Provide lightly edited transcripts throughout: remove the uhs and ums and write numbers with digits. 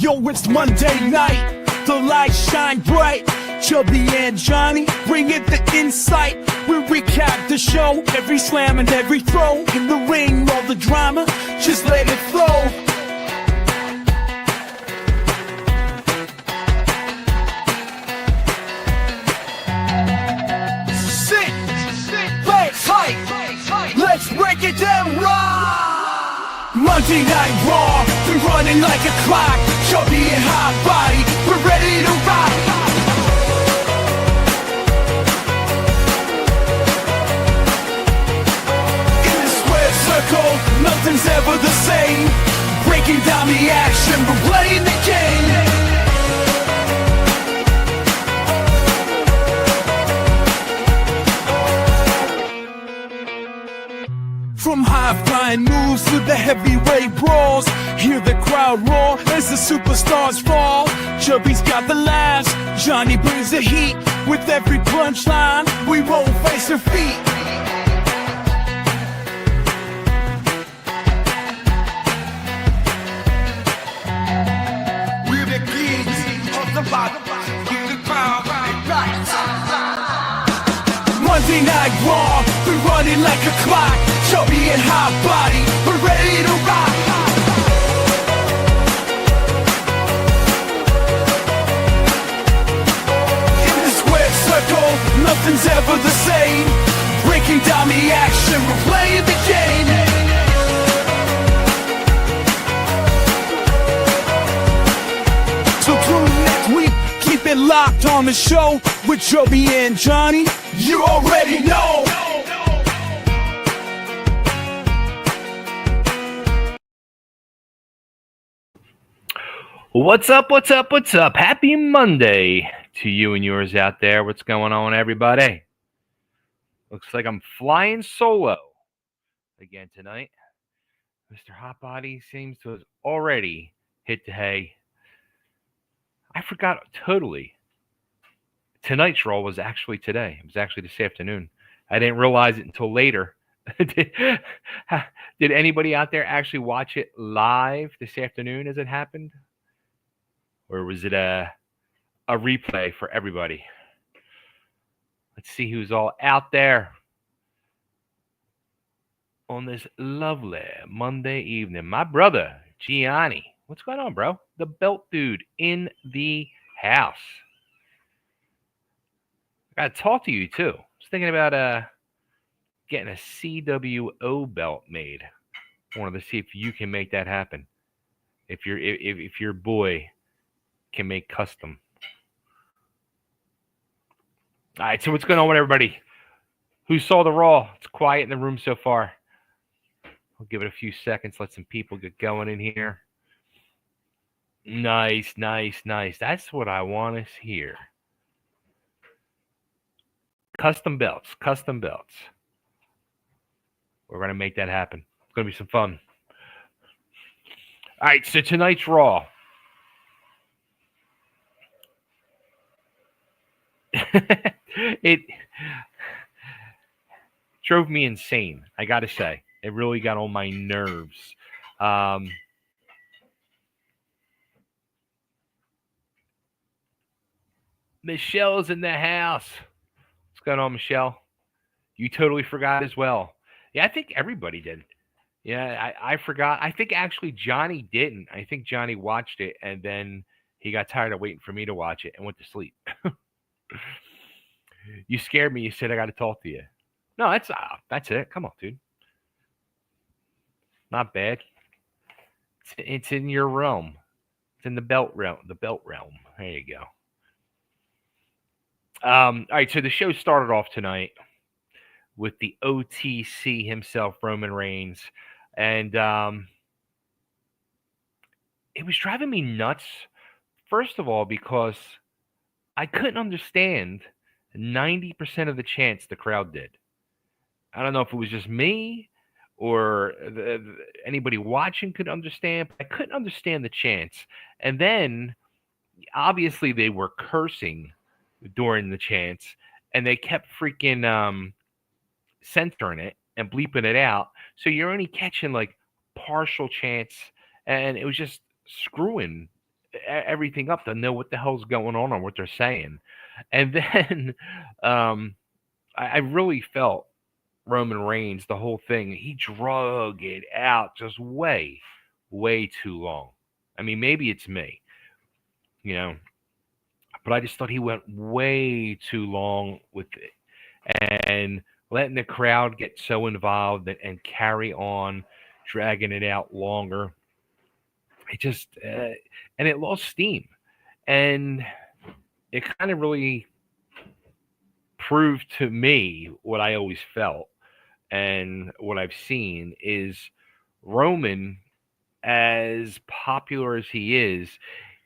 Yo, it's Monday night, the lights shine bright. Chubby and Johnny bring it the insight. We recap the show, every slam and every throw. In the ring, all the drama, just let it flow. Sit, play tight, let's break it down right. Monday Night Raw, we're running like a clock. Chubby and HotBody, we're ready to rock. In the square circle, nothing's ever the same. Breaking down the action, we're playing the game. From high-flying moves to the heavyweight brawls, hear the crowd roar as the superstars fall. Chubby's got the laughs, Johnny brings the heat. With every punchline, we won't face defeat. We're the kings of the rock, hear the crowd right. Monday Night Raw, we're running like a clock. Chubby and HotBody, we're ready to rock. In the square circle, nothing's ever the same. Breaking down the action, we're playing the game. So tune next week, keep it locked on the show with Chubby and Johnny. You already know. What's up? What's up? What's up? Happy Monday to you and yours out there. What's going on, everybody? Looks like I'm flying solo again tonight. Mr. HotBody seems to have already hit the hay. I forgot totally. Tonight's Raw was actually today. It was actually this afternoon. I didn't realize it until later. Did anybody out there actually watch it live this afternoon as it happened? Or was it a replay for everybody? Let's see who's all out there on this lovely Monday evening. My brother, Gianni. What's going on, bro? The belt dude in the house. I got to talk to you, too. I was thinking about getting a CWO belt made. I wanted to see if you can make that happen. If your boy can make custom. All right, so what's going on with everybody? Who saw the Raw? It's quiet in the room so far. I'll give it a few seconds, let some people get going in here. Nice. That's what I want to hear. Custom belts. We're going to make that happen. It's going to be some fun. All right, so tonight's Raw. It drove me insane, I gotta say. It really got on my nerves. Michelle's in the house. What's going on, Michelle? You totally forgot as well. Yeah, I think everybody did. Yeah, I forgot. I think actually Johnny didn't. I think Johnny watched it and then he got tired of waiting for me to watch it and went to sleep. You scared me. You said I got to talk to you. No, that's it. Come on, dude. Not bad. It's in your realm. It's in the belt realm. There you go. All right. So the show started off tonight with the OTC himself, Roman Reigns, and it was driving me nuts. First of all, because I couldn't understand 90% of the chants the crowd did. I don't know if it was just me or anybody watching could understand, but I couldn't understand the chants. And then, obviously, they were cursing during the chants, and they kept freaking censoring it and bleeping it out. So you're only catching, like, partial chants, and it was just screwing everything up to know what the hell's going on and what they're saying. And then I really felt Roman Reigns, the whole thing, he drug it out just way, way too long. I mean, maybe it's me, you know, but I just thought he went way too long with it and letting the crowd get so involved and carry on, dragging it out longer. It just, and it lost steam. And it kind of really proved to me what I always felt and what I've seen is Roman, as popular as he is,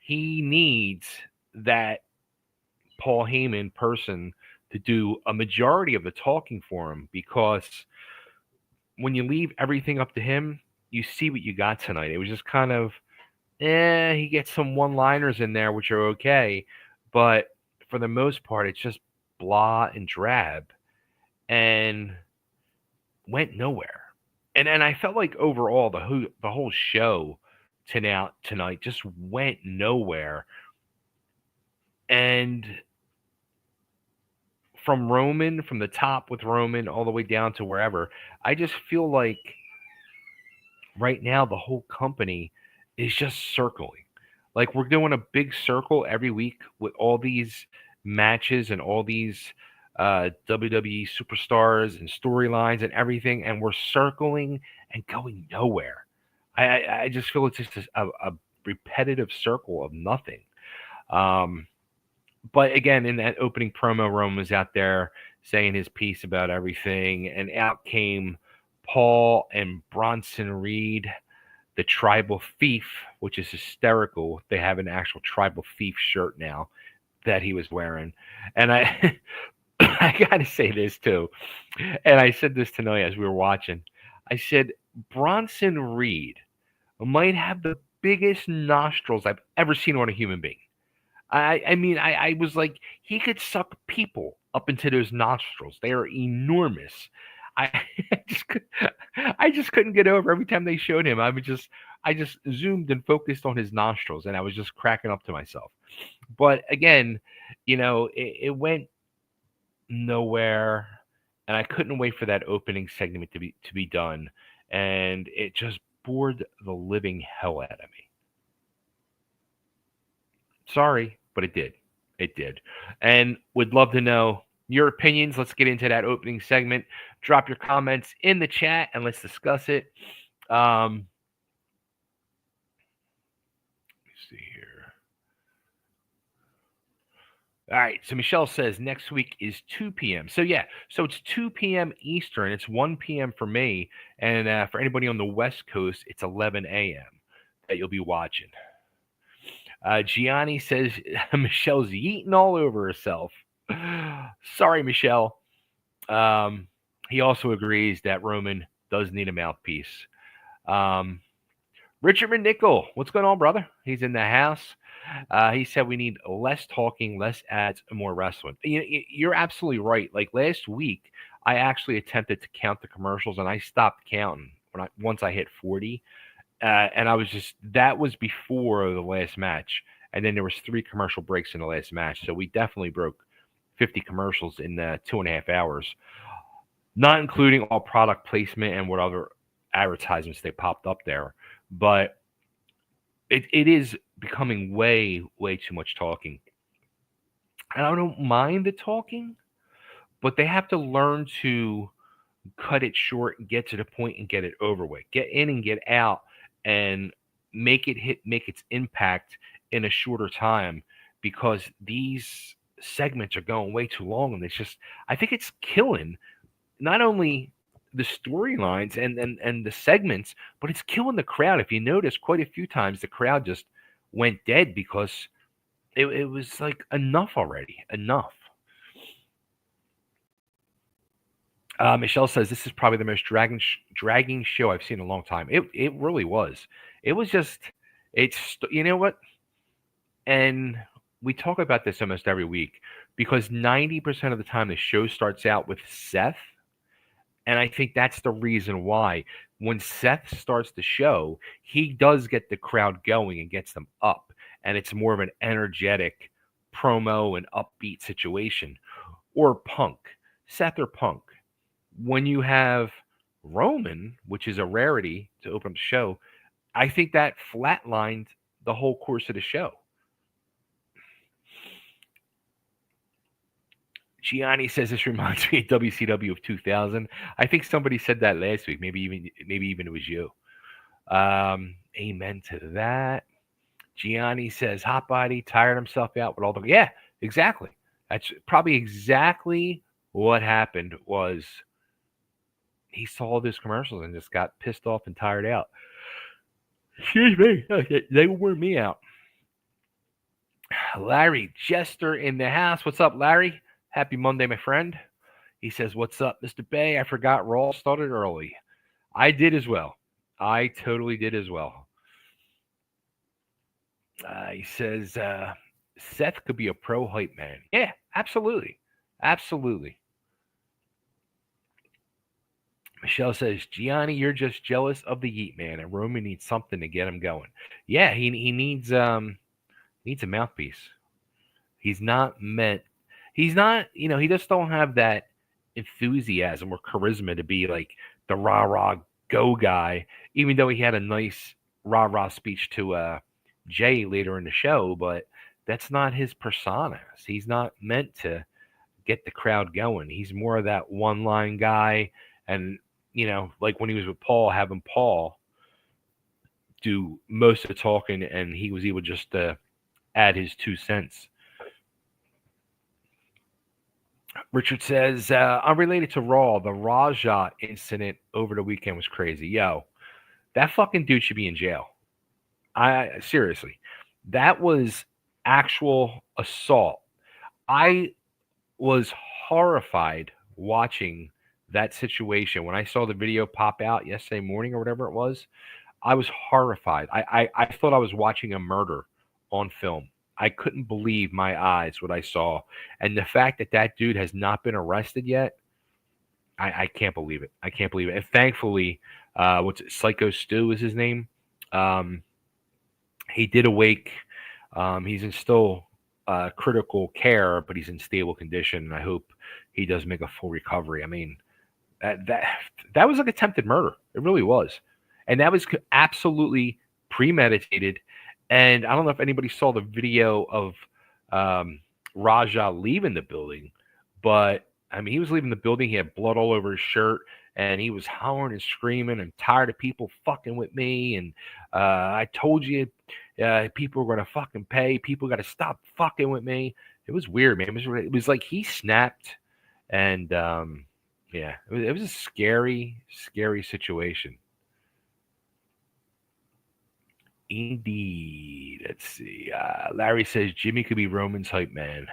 he needs that Paul Heyman person to do a majority of the talking for him because when you leave everything up to him, you see what you got tonight. It was just kind of, he gets some one liners in there, which are okay. But for the most part, it's just blah and drab and went nowhere. And I felt like overall the whole show tonight just went nowhere. And from Roman, from the top with Roman all the way down to wherever, I just feel like right now the whole company is just circling. Like we're doing a big circle every week with all these matches and all these WWE superstars and storylines and everything, and we're circling and going nowhere. I just feel it's just a repetitive circle of nothing. But again, in that opening promo, Roman was out there saying his piece about everything, and out came Paul and Bronson Reed, the tribal thief, which is hysterical. They have an actual tribal thief shirt now that he was wearing. And I I gotta say this too. And I said this tonight as we were watching. I said Bronson Reed might have the biggest nostrils I've ever seen on a human being. I mean, I was like, he could suck people up into those nostrils. They are enormous. I I just couldn't get over every time they showed him. I just zoomed and focused on his nostrils, and I was just cracking up to myself. But again, it went nowhere, and I couldn't wait for that opening segment to be done, and it just bored the living hell out of me. Sorry, but it did. It did. And would love to know your opinions. Let's get into that opening segment. Drop your comments in the chat and let's discuss it. Let me see here. All right. So Michelle says next week is 2 p.m. So yeah, so it's 2 p.m. Eastern. It's 1 p.m. for me. And for anybody on the West Coast, it's 11 a.m. that you'll be watching. Gianni says Michelle's yeeting all over herself. Sorry, Michelle. He also agrees that Roman does need a mouthpiece. Richard McNichol, what's going on, brother? He's in the house. He said we need less talking, less ads, and more wrestling. You're absolutely right. Like last week, I actually attempted to count the commercials, and I stopped counting once I hit 40. And I was that was before the last match. And then there was 3 commercial breaks in the last match. So we definitely broke 50 commercials in 2.5 hours, not including all product placement and what other advertisements they popped up there. But it is becoming way, way too much talking. And I don't mind the talking, but they have to learn to cut it short and get to the point and get it over with. Get in and get out and make its impact in a shorter time, because these segments are going way too long, and I think it's killing not only the storylines and the segments, but it's killing the crowd. If you notice, quite a few times the crowd just went dead because it was like enough already. Enough. Michelle says this is probably the most dragging show I've seen in a long time. It really was. It was just, you know what? And we talk about this almost every week because 90% of the time the show starts out with Seth. And I think that's the reason why when Seth starts the show, he does get the crowd going and gets them up. and it's more of an energetic promo and upbeat situation. Or Punk, Seth or Punk. When you have Roman, which is a rarity to open up the show, I think that flatlined the whole course of the show. Gianni says this reminds me of WCW of 2000. I think somebody said that last week. Maybe even it was you. Amen to that. Gianni says HotBody tired himself out with all the exactly. That's probably exactly what happened. Was he saw those commercials and just got pissed off and tired out. Excuse me, they wore me out. Larry Jester in the house. What's up, Larry? Happy Monday, my friend. He says, "What's up, Mr. Bay? I forgot Raw started early. I did as well. I totally did as well." He says, Seth could be a pro hype man. Yeah, absolutely. Absolutely. Michelle says, Gianni, you're just jealous of the Yeet Man, and Roman needs something to get him going. Yeah, he needs a mouthpiece. He's not, he just don't have that enthusiasm or charisma to be like the rah-rah go guy, even though he had a nice rah-rah speech to Jay later in the show, but that's not his persona. He's not meant to get the crowd going. He's more of that one-line guy, and like when he was with Paul, having Paul do most of the talking, and he was able just to add his 2 cents. Richard says, unrelated to Raw, the Raja incident over the weekend was crazy. Yo, that fucking dude should be in jail. Seriously, that was actual assault. I was horrified watching that situation. When I saw the video pop out yesterday morning or whatever it was, I was horrified. I thought I was watching a murder on film. I couldn't believe my eyes what I saw. And the fact that that dude has not been arrested yet, I can't believe it. I can't believe it. And thankfully, Psycho Stu is his name. He did awake. He's in still critical care, but he's in stable condition. And I hope he does make a full recovery. I mean, that was like attempted murder. It really was. And that was absolutely premeditated. And I don't know if anybody saw the video of Raja leaving the building, but I mean, he was leaving the building. He had blood all over his shirt, and he was hollering and screaming, "I'm tired of people fucking with me. And I told you people were going to fucking pay. People got to stop fucking with me." It was weird, man. It was like he snapped. And yeah, it was a scary, scary situation. Indeed. Let's see. Larry says Jimmy could be Roman's hype man.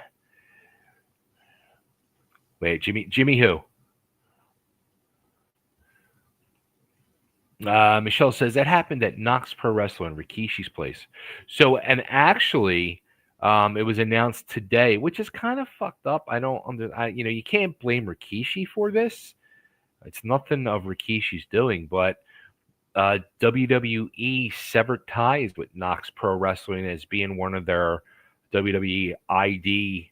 Wait, Jimmy who? Michelle says that happened at Knox Pro Wrestling, Rikishi's place. So, and actually, it was announced today, which is kind of fucked up. You can't blame Rikishi for this. It's nothing of Rikishi's doing, but WWE severed ties with Knox Pro Wrestling as being one of their WWE ID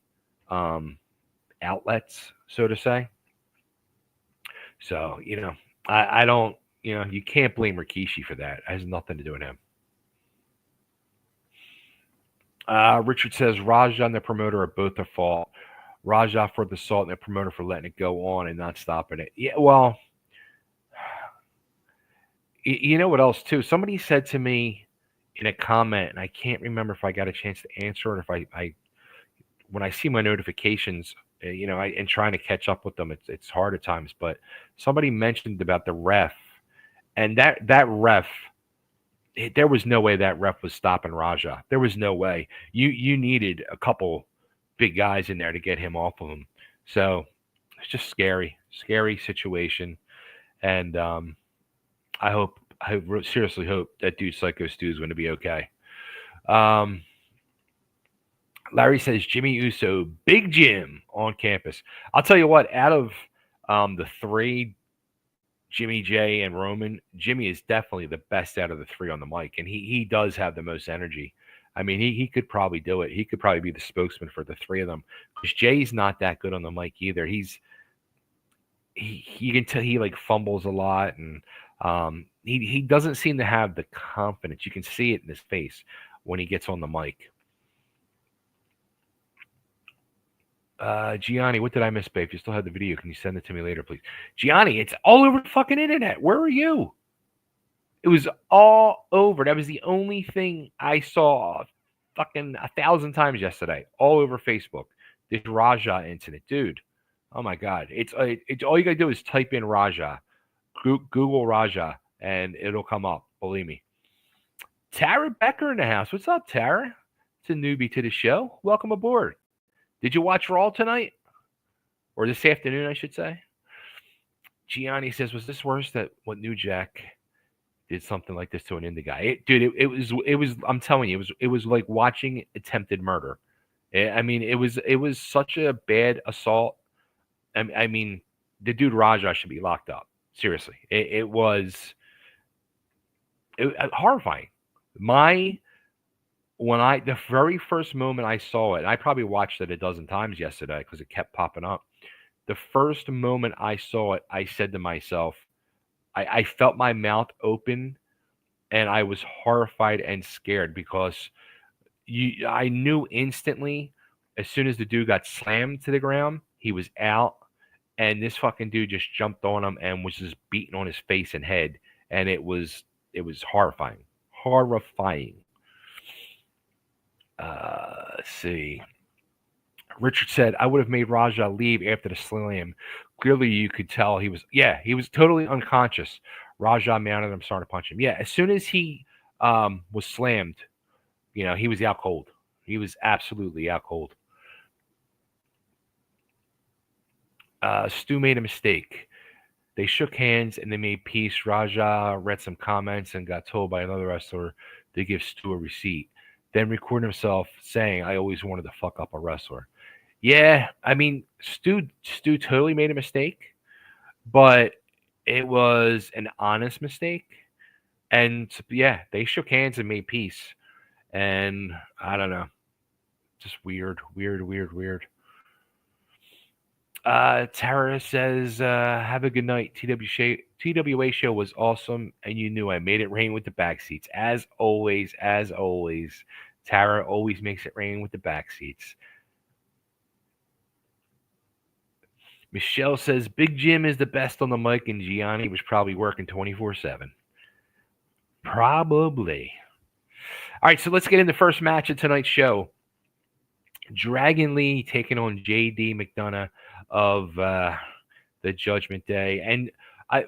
outlets, so to say. So, I don't, you can't blame Rikishi for that. It has nothing to do with him. Richard says Raja and the promoter are both at fault. Raja for the assault and the promoter for letting it go on and not stopping it. Yeah, well, you know what else too? Somebody said to me in a comment, and I can't remember if I got a chance to answer it, or if I when I see my notifications, and trying to catch up with them, it's hard at times. But somebody mentioned about the ref, and that ref, there was no way that ref was stopping Raja. There was no way. You needed a couple big guys in there to get him off of him. So it's just scary situation, and I seriously hope that dude Psycho Stu is going to be okay. Larry says Jimmy Uso, Big Jim on campus. I'll tell you what, out of the three, Jimmy J and Roman, Jimmy is definitely the best out of the three on the mic, and he does have the most energy. I mean, he could probably do it. He could probably be the spokesman for the three of them. Because Jay's not that good on the mic either. You can tell he like fumbles a lot, and he doesn't seem to have the confidence. You can see it in his face when he gets on the mic. Gianni, what did I miss, babe? If you still have the video, can you send it to me later, please? Gianni, it's all over the fucking internet. Where are you? It was all over. That was the only thing I saw fucking 1,000 times yesterday, all over Facebook. This Raja incident, dude. Oh my God! It's all you gotta do is type in Raja, Google Raja, and it'll come up. Believe me. Tara Becker in the house. What's up, Tara? It's a newbie to the show. Welcome aboard. Did you watch Raw tonight? Or this afternoon, I should say? Gianni says, was this worse that what New Jack did something like this to an indie guy? It was, I'm telling you, it was like watching attempted murder. I mean, it was such a bad assault. I mean, the dude Raja should be locked up. Seriously. It was horrifying. The very first moment I saw it, I probably watched it a dozen times yesterday because it kept popping up. The first moment I saw it, I said to myself, I felt my mouth open, and I was horrified and scared because I knew instantly as soon as the dude got slammed to the ground, he was out, and this fucking dude just jumped on him and was just beating on his face and head, and it was horrifying. Horrifying. Let's see. Richard said, I would have made Raja leave after the slam. Clearly, you could tell he was totally unconscious. Raja mounted him, started to punch him. Yeah, as soon as he was slammed, he was out cold. He was absolutely out cold. Stu made a mistake. They shook hands and they made peace. Raja read some comments and got told by another wrestler to give Stu a receipt. Then recorded himself saying, I always wanted to fuck up a wrestler. Yeah, I mean, Stu totally made a mistake, but it was an honest mistake. And yeah, they shook hands and made peace. And I don't know. Just weird. Tara says, have a good night. TWA show was awesome, and you knew I made it rain with the back seats. As always. Tara always makes it rain with the back seats. Michelle says, Big Jim is the best on the mic, and Gianni was probably working 24/7. Probably. All right, so let's get into the first match of tonight's show. Dragon Lee taking on J.D. McDonough of the Judgment Day. And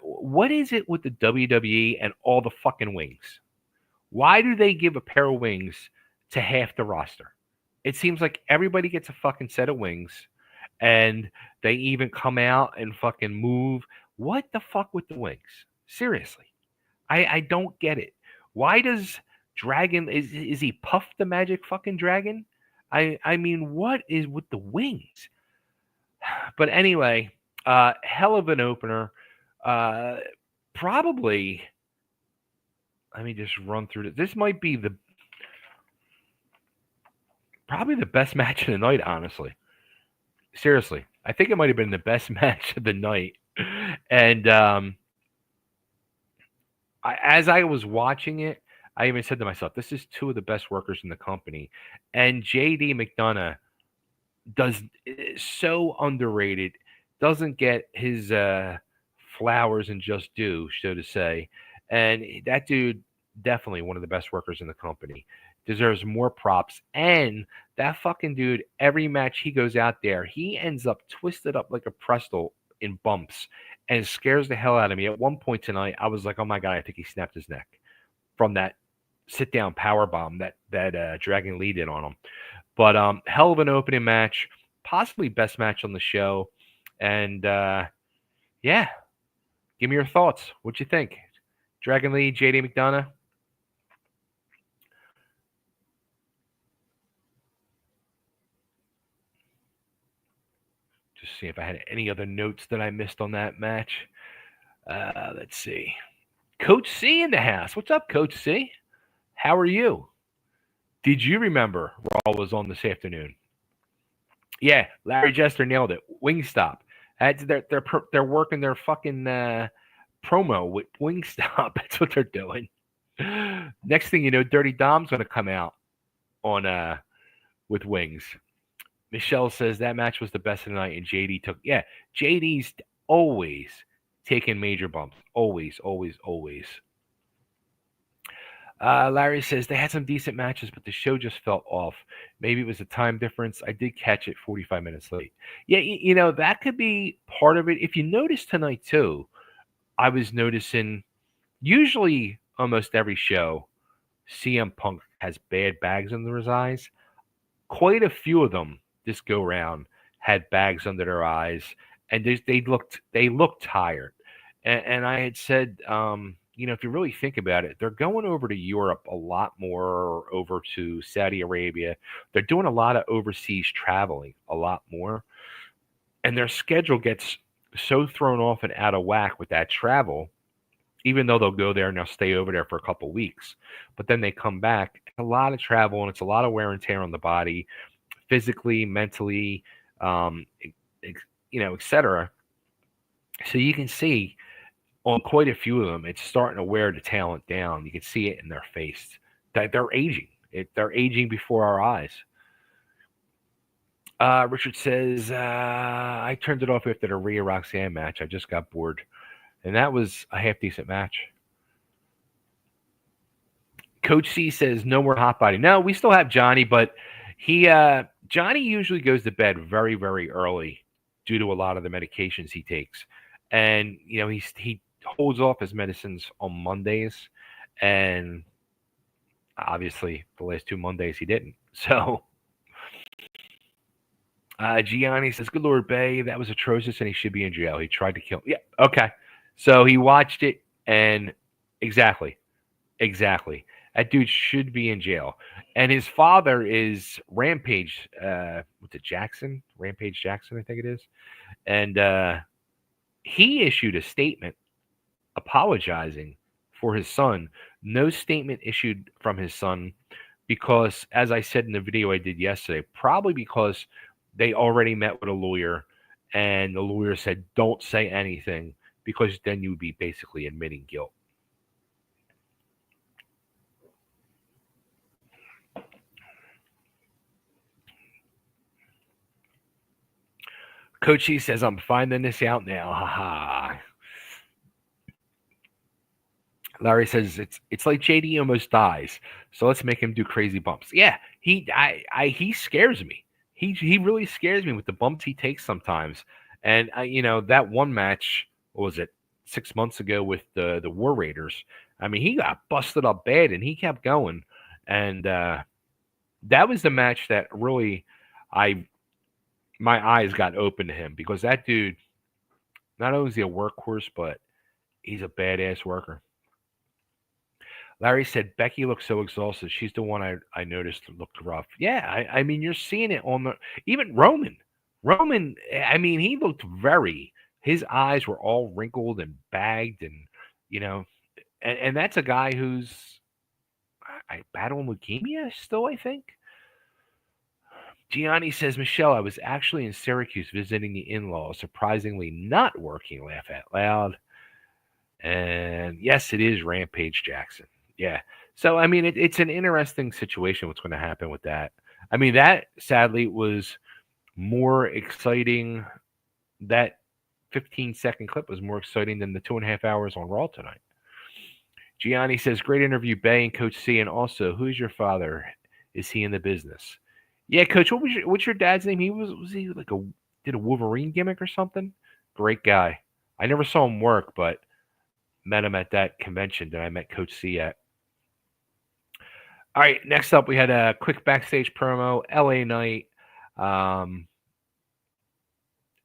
what is it with the WWE and all the fucking wings? Why do they give a pair of wings to half the roster? It seems like everybody gets a fucking set of wings, and they even come out and fucking move. What the fuck with the wings? Seriously. I don't get it. Why does Dragon, is he Puff the Magic fucking Dragon? I mean, what is with the wings? But anyway, hell of an opener. Probably, let me just run through this. This might be probably the best match of the night, honestly. Seriously. I think it might have been the best match of the night. And as I was watching it, I even said to myself, this is two of the best workers in the company. And J.D. McDonough is so underrated, doesn't get his flowers and just due, so to say. And that dude, definitely one of the best workers in the company, deserves more props. And that fucking dude, every match he goes out there, he ends up twisted up like a pretzel in bumps and scares the hell out of me. At one point tonight, I was like, oh my God, I think he snapped his neck from that sit-down power bomb that Dragon Lee did on him. But hell of an opening match, possibly best match on the show. And yeah, give me your thoughts. What you think? Dragon Lee, JD McDonough. Just see if I had any other notes that I missed on that match. Let's see. Coach C in the house. What's up, Coach C? How are you? Did you remember Raw was on this afternoon? Yeah, Larry Jester nailed it. Wingstop. They're working their fucking promo with Wingstop. That's what they're doing. Next thing you know, Dirty Dom's gonna come out on with wings. Michelle says that match was the best of the night, and JD took. Yeah, JD's always taking major bumps. Always, always, always. Larry says they had some decent matches, but the show just felt off. Maybe it was a time difference. I did catch it 45 minutes late. Yeah, that could be part of it. If you notice tonight too, I was noticing usually almost every show, CM Punk has bad bags under his eyes. Quite a few of them this go round had bags under their eyes, and they looked tired. And I had said, if you really think about it, they're going over to Europe a lot more, over to Saudi Arabia. They're doing a lot of overseas traveling, a lot more, and their schedule gets so thrown off and out of whack with that travel. Even though they'll go there and they'll stay over there for a couple weeks, but then they come back. It's a lot of travel and it's a lot of wear and tear on the body, physically, mentally, etc. So you can see on quite a few of them, it's starting to wear the talent down. You can see it in their face that they're aging. They're aging before our eyes. Richard says, I turned it off after the Rhea Roxanne match. I just got bored. And that was a half decent match. Coach C says no more HotBody. No, we still have Johnny, but Johnny usually goes to bed very, very early due to a lot of the medications he takes. And he holds off his medicines on Mondays, and obviously the last 2 Mondays he didn't. So Gianni says, good Lord, Bay, that was atrocious and he should be in jail. He tried to kill him. Yeah, okay. So he watched it, and exactly. That dude should be in jail. And his father is Rampage, what's it, Jackson? Rampage Jackson, I think it is. And he issued a statement apologizing for his son. No statement issued from his son because, as I said in the video I did yesterday, probably because they already met with a lawyer, and the lawyer said, don't say anything, because then you would be basically admitting guilt. Coach E says, I'm finding this out now. Ha. Larry says, it's like JD almost dies, so let's make him do crazy bumps. Yeah, he scares me. He really scares me with the bumps he takes sometimes. And that one match, what was it, 6 months ago with the War Raiders? I mean, he got busted up bad, and he kept going. And that was the match that really my eyes got open to him, because that dude, not only is he a workhorse, but he's a badass worker. Larry said, Becky looks so exhausted. She's the one I noticed looked rough. Yeah, I mean, you're seeing it on even Roman. Roman, I mean, he looked his eyes were all wrinkled and bagged, and, and that's a guy who's battling leukemia still, I think. Gianni says, Michelle, I was actually in Syracuse visiting the in-laws, surprisingly not working, laugh out loud. And yes, it is Rampage Jackson. Yeah. So, I mean, it's an interesting situation what's going to happen with that. I mean, that sadly was more exciting. That 15-second clip was more exciting than the 2.5 hours on Raw tonight. Gianni says, great interview, Bay and Coach C. And also, who's your father? Is he in the business? Yeah, Coach, what's your dad's name? Was he like did a Wolverine gimmick or something? Great guy. I never saw him work, but met him at that convention that I met Coach C at. All right, next up, we had a quick backstage promo, LA Knight.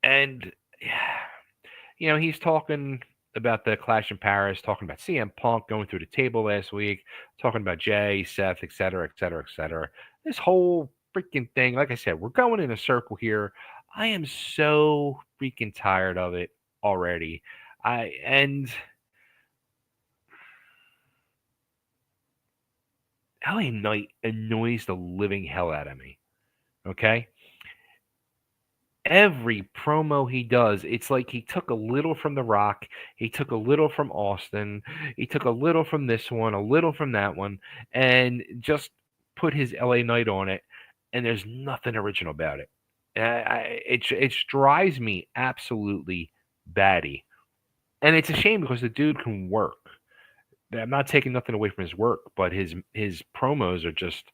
And, he's talking about the Clash in Paris, talking about CM Punk going through the table last week, talking about Jay, Seth, et cetera, et cetera, et cetera. This whole freaking thing, like I said, we're going in a circle here. I am so freaking tired of it already. And LA Knight annoys the living hell out of me. Okay? Every promo he does, it's like he took a little from The Rock, he took a little from Austin, he took a little from this one, a little from that one, and just put his LA Knight on it, and there's nothing original about it. It drives me absolutely batty. And it's a shame because the dude can work. I'm not taking nothing away from his work, but his promos are just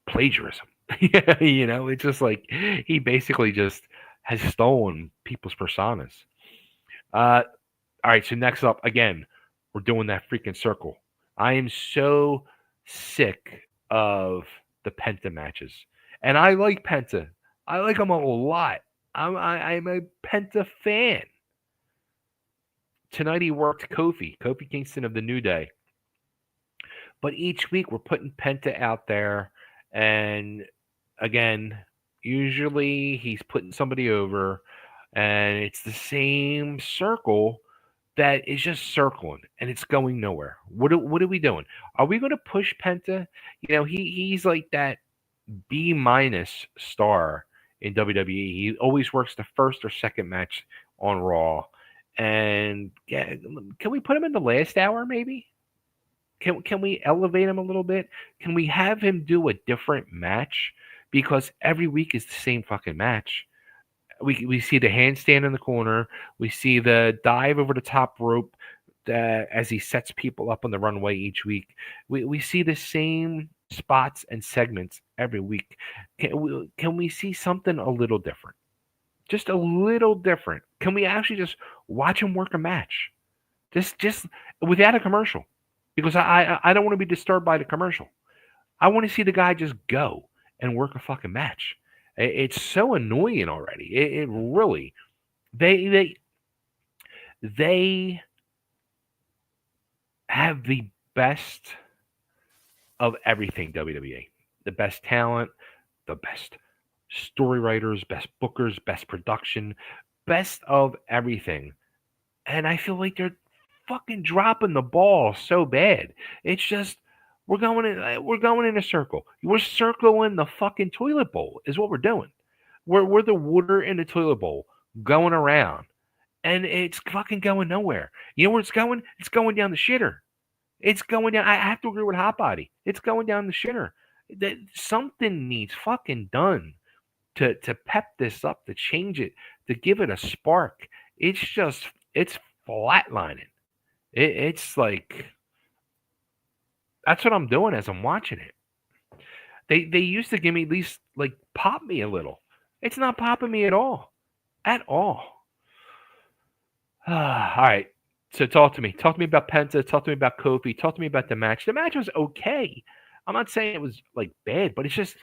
plagiarism. It's just like he basically just has stolen people's personas. All right, so next up, again, we're doing that freaking circle. I am so sick of the Penta matches, and I like Penta. I like him a lot. I'm a Penta fan. Tonight he worked Kofi Kingston of the New Day. But each week we're putting Penta out there, and again, usually he's putting somebody over, and it's the same circle that is just circling and it's going nowhere. What are we doing? Are we going to push Penta? He's like that B minus star in WWE. He always works the first or second match on Raw. And yeah, can we put him in the last hour maybe? Can we elevate him a little bit? Can we have him do a different match? Because every week is the same fucking match. We see the handstand in the corner. We see the dive over the top rope as he sets people up on the runway each week. We see the same spots and segments every week. Can we see something a little different? Just a little different. Can we actually just watch him work a match? Just without a commercial. Because I don't want to be disturbed by the commercial. I want to see the guy just go and work a fucking match. It's so annoying already. It really they have the best of everything WWE. The best talent, the best story writers, best bookers, best production, best of everything. And I feel like they're fucking dropping the ball so bad. It's just we're going in a circle. We're circling the fucking toilet bowl is what we're doing. We're the water in the toilet bowl going around, and it's fucking going nowhere. You know where it's going? It's going down the shitter. It's going down. I have to agree with HotBody. It's going down the shitter. That something needs fucking done to pep this up, to change it, to give it a spark. It's flatlining. It's like that's what I'm doing as I'm watching it. They used to give me at least like pop me a little. It's not popping me at all. At all. All right. So talk to me. Talk to me about Penta. Talk to me about Kofi. Talk to me about the match. The match was okay. I'm not saying it was like bad, but it's just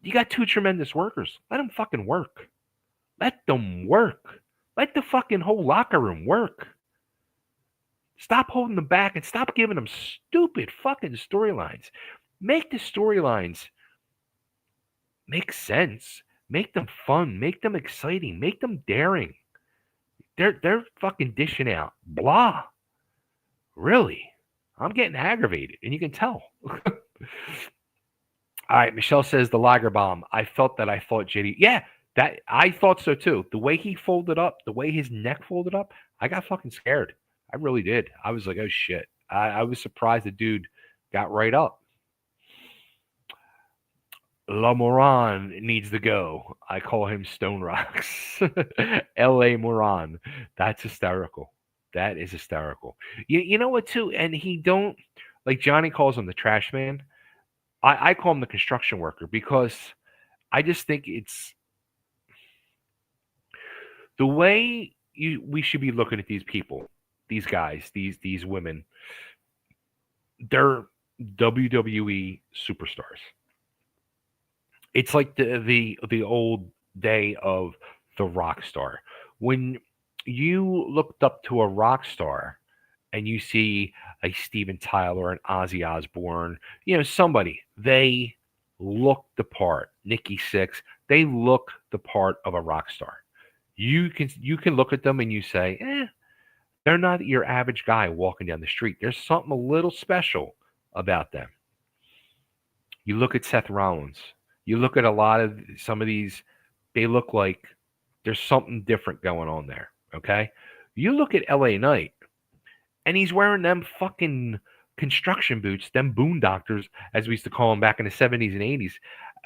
you got two tremendous workers. Let them fucking work. Let them work. Let the fucking whole locker room work. Stop holding them back and stop giving them stupid fucking storylines. Make the storylines make sense. Make them fun. Make them exciting. Make them daring. They're fucking dishing out blah. Really? I'm getting aggravated, and you can tell. All right, Michelle says the Lager bomb. I felt JD. Yeah, that I thought so too. The way he folded up, the way his neck folded up, I got fucking scared. I really did. I was like, oh shit. I was surprised the dude got right up. La Moran needs to go. I call him Stone Rocks. L.A. Moran. That's hysterical. That is hysterical. You know what, too? And he don't, like Johnny calls him the trash man. I call him the construction worker because I just think it's the way we should be looking at these people, these guys, these women. They're WWE superstars. It's like the old day of the rock star. When you looked up to a rock star and you see a Steven Tyler, an Ozzy Osbourne, somebody, they look the part. Nikki Sixx, they look the part of a rock star. You can look at them and you say, they're not your average guy walking down the street. There's something a little special about them. You look at Seth Rollins. You look at a lot of some of these, they look like there's something different going on there. Okay? You look at LA Knight, and he's wearing them fucking construction boots, them boon doctors, as we used to call them back in the 70s and 80s.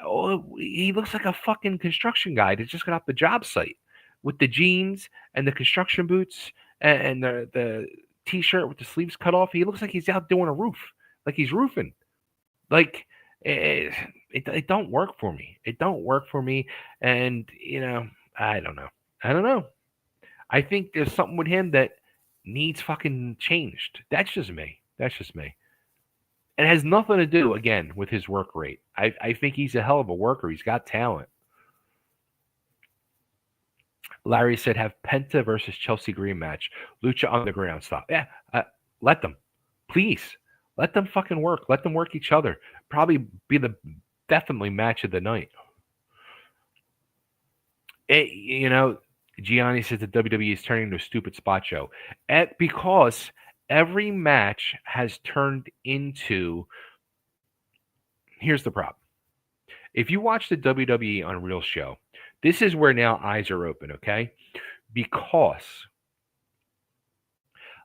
Oh, he looks like a fucking construction guy that just got off the job site with the jeans and the construction boots and the t-shirt with the sleeves cut off. He looks like he's out doing a roof, like he's roofing. Like it don't work for me. It don't work for me. And I don't know. I don't know. I think there's something with him that needs fucking changed. That's just me. That's just me. It has nothing to do, again, with his work rate. I think he's a hell of a worker. He's got talent. Larry said, have Penta versus Chelsea Green match. Lucha Underground style. Yeah, let them. Please. Let them fucking work. Let them work each other. Probably be the definitely match of the night. Gianni says the WWE is turning into a stupid spot show. Because every match has turned into. Here's the problem. If you watch the WWE Unreal show, this is where now eyes are open, okay? Because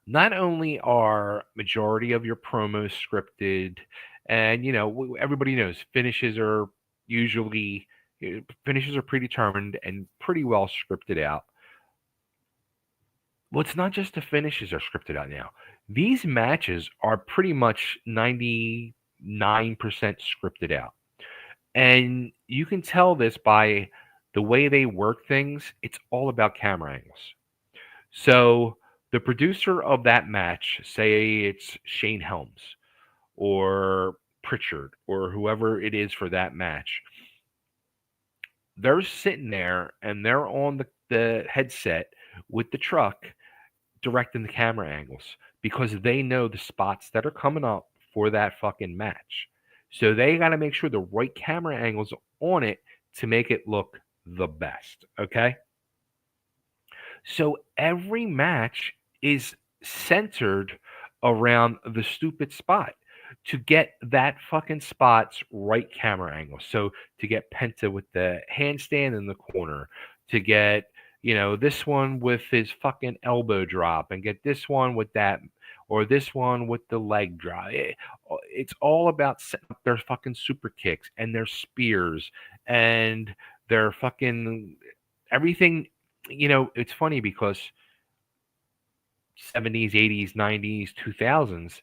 not only are majority of your promos scripted, and everybody knows finishes are predetermined and pretty well scripted out. Well, it's not just the finishes are scripted out now. These matches are pretty much 99% scripted out. And you can tell this by the way they work things. It's all about camera angles. So the producer of that match, say it's Shane Helms or Pritchard or whoever it is for that match, they're sitting there and they're on the headset with the truck directing the camera angles because they know the spots that are coming up for that fucking match. So they got to make sure the right camera angles on it to make it look the best, okay? So every match is centered around the stupid spot to get that fucking spot's right camera angle. So to get Penta with the handstand in the corner, to get, this one with his fucking elbow drop and get this one with that, or this one with the leg drop. It's all about setting up their fucking super kicks and their spears and their fucking everything. It's funny because 70s, 80s, 90s, 2000s,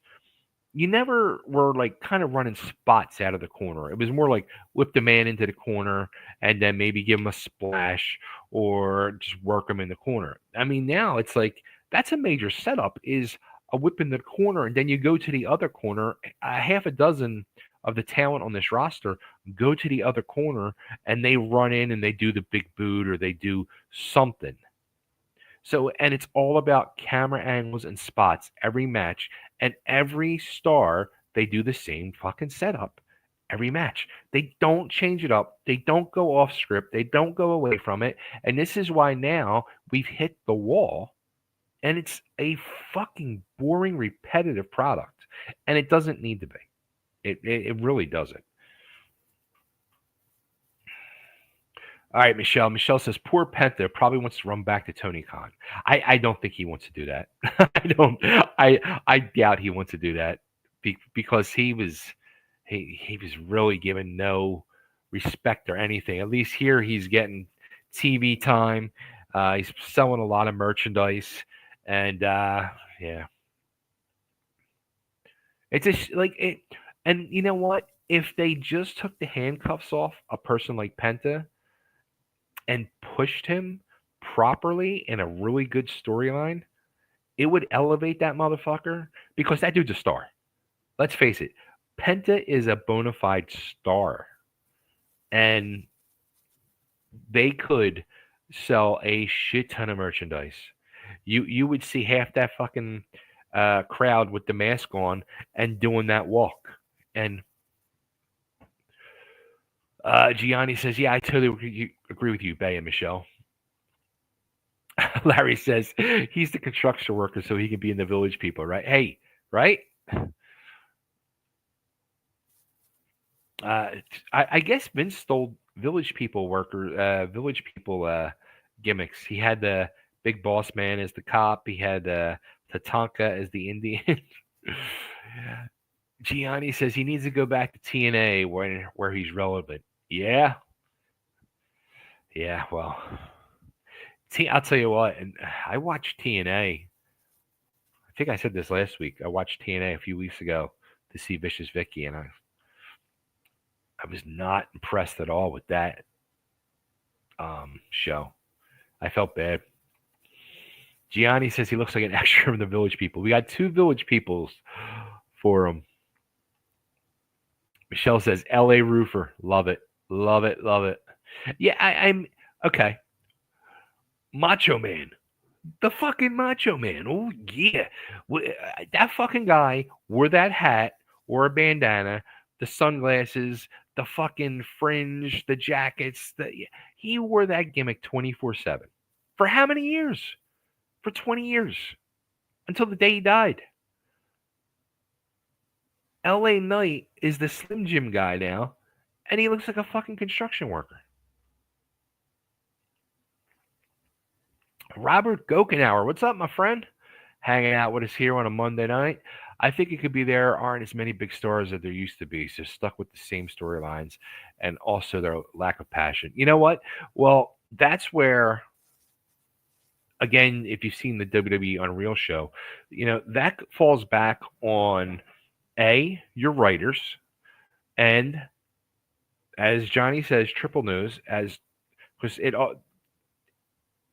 you never were like kind of running spots out of the corner. It was more like whip the man into the corner and then maybe give him a splash or just work him in the corner. I mean, now it's like that's a major setup is a whip in the corner, and then you go to the other corner. A half a dozen of the talent on this roster go to the other corner and they run in and they do the big boot or they do something. So, and it's all about camera angles and spots every match, and every star, they do the same fucking setup every match. They don't change it up. They don't go off script. They don't go away from it. And this is why now we've hit the wall and it's a fucking boring, repetitive product. And it doesn't need to be. It really doesn't. All right, Michelle. Michelle says, poor Penta probably wants to run back to Tony Khan. I don't think he wants to do that. I doubt he wants to do that because he was really given no respect or anything. At least here he's getting TV time. He's selling a lot of merchandise, and yeah, it's just like it. And you know what? If they just took the handcuffs off a person like Penta and pushed him properly in a really good storyline, it would elevate that motherfucker because that dude's a star. Let's face it, Penta is a bona fide star. And they could sell a shit ton of merchandise. You would see half that fucking crowd with the mask on and doing that walk. And Gianni says, yeah, I totally agree with you, Bay and Michelle. Larry says, he's the construction worker, so he can be in the village people, right? Hey, right? I guess Vince stole Village People gimmicks. He had the Big Boss Man as the cop. He had Tatanka as the Indian. Gianni says he needs to go back to TNA where he's relevant. Yeah, yeah. Well, I'll tell you what. And I watched TNA. I think I said this last week. I watched TNA a few weeks ago to see Vicious Vicky, and I was not impressed at all with that show. I felt bad. Gianni says he looks like an extra from the Village People. We got two Village Peoples for him. Michelle says L.A. Roofer. Love it. Love it. Love it. Yeah, I'm okay. Macho Man. The fucking Macho Man. Oh, yeah. That fucking guy wore that hat, wore a bandana, the sunglasses, the fucking fringe, the jackets. He wore that gimmick 24/7. For how many years? For 20 years. Until the day he died. LA Knight is the Slim Jim guy now, and he looks like a fucking construction worker. Robert Gokenauer, what's up, my friend? Hanging out with us here on a Monday night. I think it could be there aren't as many big stars as there used to be, so stuck with the same storylines and also their lack of passion. You know what? Well, that's where, again, if you've seen the WWE Unreal show, that falls back on your writers, and as Johnny says, triple news, because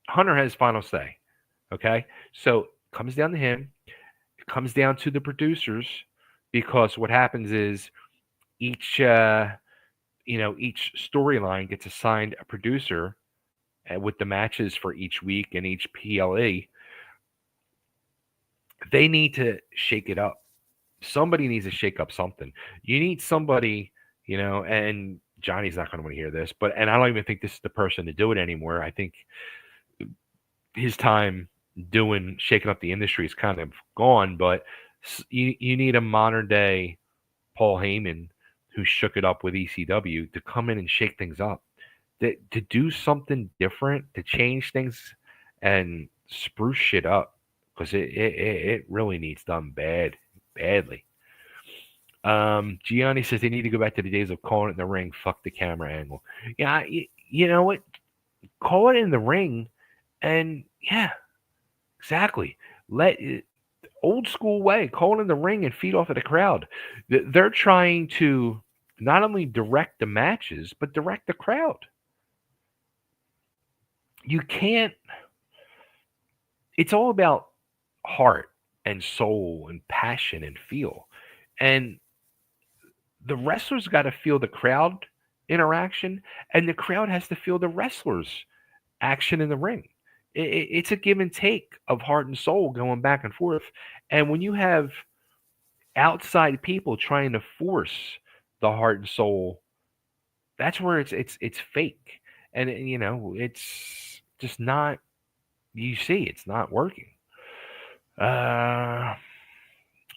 Hunter has final say. Okay, so it comes down to him. It comes down to the producers, because what happens is each storyline gets assigned a producer with the matches for each week and each PLE. They need to shake it up. Somebody needs to shake up something. You need somebody, and Johnny's not going to want to hear this, and I don't even think this is the person to do it anymore. I think his time shaking up the industry is kind of gone, but you need a modern day Paul Heyman who shook it up with ECW to come in and shake things up, to do something different, to change things and spruce shit up, because it really needs done badly. Gianni says they need to go back to the days of calling it in the ring. Fuck the camera angle. Yeah, you know what? Call it in the ring, and yeah, exactly. Let it, old school way. Call it in the ring and feed off of the crowd. They're trying to not only direct the matches but direct the crowd. You can't. It's all about heart and soul and passion and feel, and the wrestlers got to feel the crowd interaction, and the crowd has to feel the wrestlers action in the ring. It's a give and take of heart and soul going back and forth. And when you have outside people trying to force the heart and soul, that's where it's fake, and it's just not. You see, it's not working.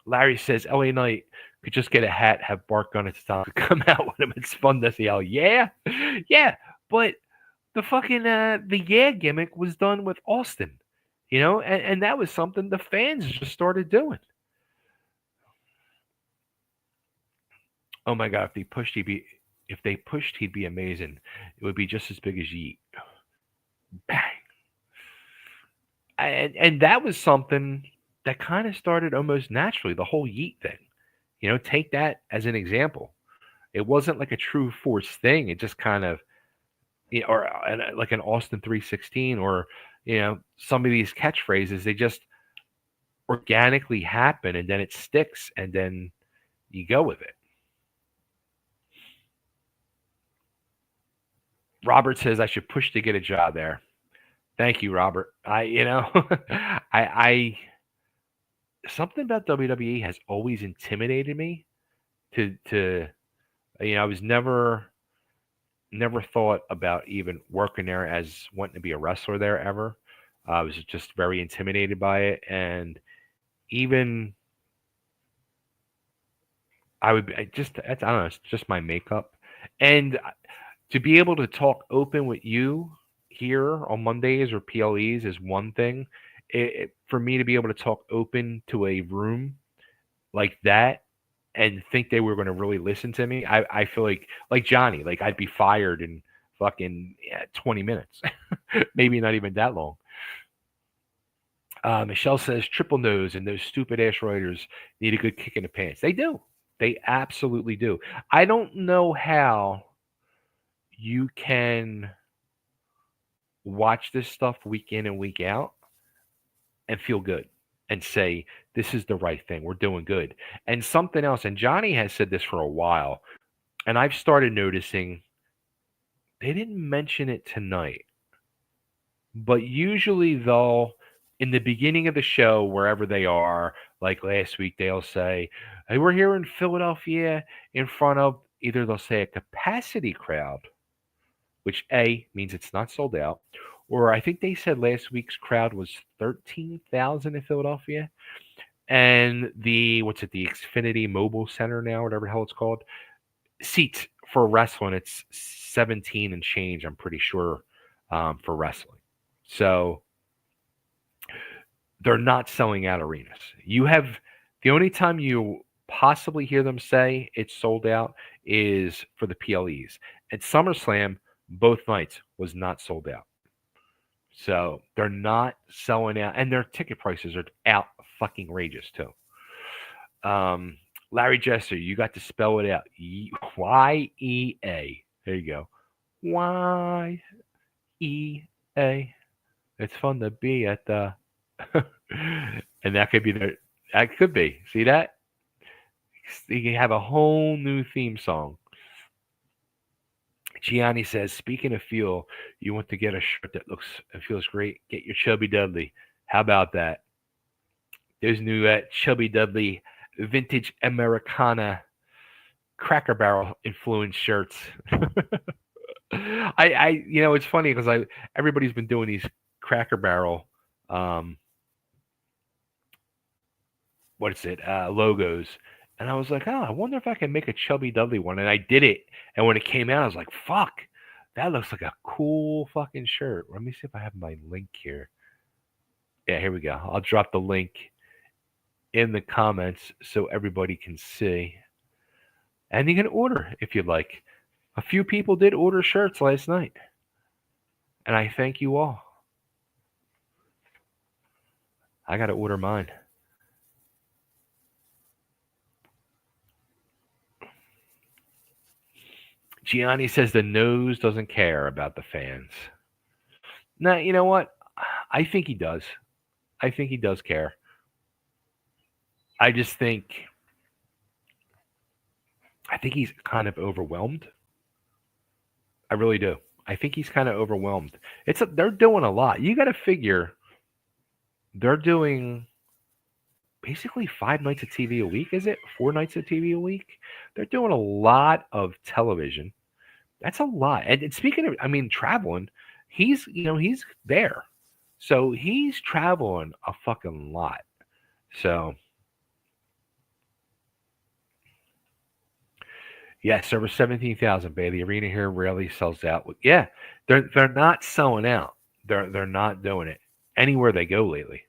Larry says LA Knight could just get a hat, have Bart Gunn at the top, come out with him. It's fun to see how, yeah, but the fucking the gimmick was done with Austin, and that was something the fans just started doing. Oh my god, if they pushed, he'd be amazing. It would be just as big as Yeet. Bang. And that was something that kind of started almost naturally, the whole Yeet thing. Take that as an example. It wasn't like a true force thing. It just kind of, or like an Austin 316, or some of these catchphrases, they just organically happen, and then it sticks, and then you go with it. Robert says I should push to get a job there. Thank you, Robert. I something about WWE has always intimidated me. I was never thought about even working there as wanting to be a wrestler there ever. I was just very intimidated by it, and even I would I don't know, it's just my makeup. And to be able to talk open with you here on Mondays or PLEs is one thing. For me to be able to talk open to a room like that and think they were going to really listen to me, I feel like Johnny, like I'd be fired in fucking 20 minutes, maybe not even that long. Michelle says triple nose and those stupid ass writers need a good kick in the pants. They do. They absolutely do. I don't know how you can watch this stuff week in and week out and feel good and say, this is the right thing. We're doing good. And something else, and Johnny has said this for a while, and I've started noticing they didn't mention it tonight, but usually they'll, in the beginning of the show, wherever they are, like last week, they'll say, hey, we're here in Philadelphia in front of either they'll say a capacity crowd, which A means it's not sold out, or I think they said last week's crowd was 13,000 in Philadelphia. And the Xfinity Mobile Center now, whatever the hell it's called, seats for wrestling, it's 17 and change, I'm pretty sure, for wrestling. So they're not selling out arenas. You have the only time you possibly hear them say it's sold out is for the PLEs. At SummerSlam, both nights was not sold out. So they're not selling out, and their ticket prices are out fucking outrageous too. Larry Jester, you got to spell it out. Y-E-A. There you go. Y-E-A. It's fun to be at the and that could be that could be. See that? You can have a whole new theme song. Gianni says, speaking of fuel, you want to get a shirt that looks and feels great, get your Chubby Dudley. How about that? There's new Chubby Dudley vintage Americana Cracker Barrel influenced shirts. It's funny because everybody's been doing these Cracker Barrel logos. And I was like, I wonder if I can make a Chubby Dudley one. And I did it. And when it came out, I was like, fuck, that looks like a cool fucking shirt. Let me see if I have my link here. Yeah, here we go. I'll drop the link in the comments so everybody can see. And you can order if you'd like. A few people did order shirts last night. And I thank you all. I got to order mine. Gianni says the nose doesn't care about the fans. Now, you know what? I think he does. I think he does care. I think he's kind of overwhelmed. I really do. I think he's kind of overwhelmed. They're doing a lot. You got to figure they're doing basically 5 nights of TV a week, is it? 4 nights of TV a week? They're doing a lot of television. That's a lot. And speaking of, traveling, he's there. So he's traveling a fucking lot. So, yes, over 17,000, baby. The arena here rarely sells out. Yeah, they're not selling out. They're not doing it anywhere they go lately.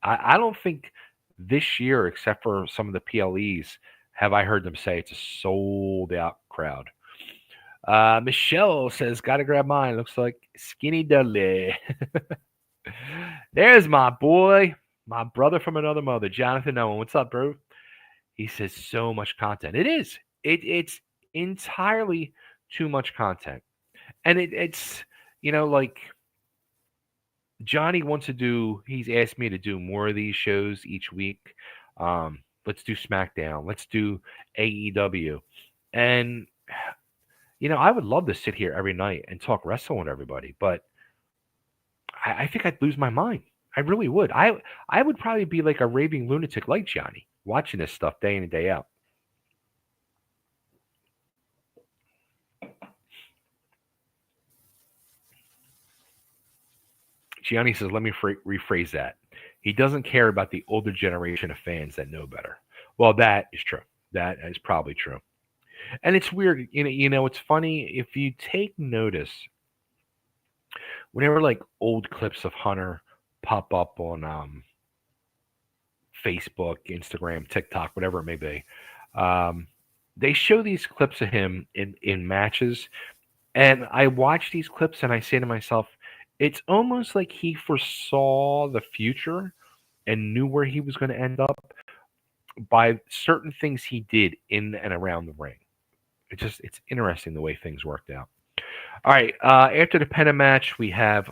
I don't think this year, except for some of the PLEs, have I heard them say it's a sold out crowd. Michelle says, gotta grab mine. Looks like Skinny Dudley. There's my boy, my brother from another mother, Jonathan Owen. What's up, bro? He says so much content. It is. It's entirely too much content. And it's, like Johnny wants to do, he's asked me to do more of these shows each week. Let's do SmackDown. Let's do AEW. And, I would love to sit here every night and talk wrestling with everybody, but I think I'd lose my mind. I really would. I would probably be like a raving lunatic like Johnny, watching this stuff day in and day out. Gianni says, let me rephrase that. He doesn't care about the older generation of fans that know better. Well, that is true. That is probably true. And it's weird, it's funny if you take notice whenever like old clips of Hunter pop up on Facebook, Instagram, TikTok, whatever it may be. Um, they show these clips of him in matches, and I watch these clips and I say to myself, it's almost like he foresaw the future and knew where he was going to end up by certain things he did in and around the ring. It's interesting the way things worked out. All right, after the Penta match, we have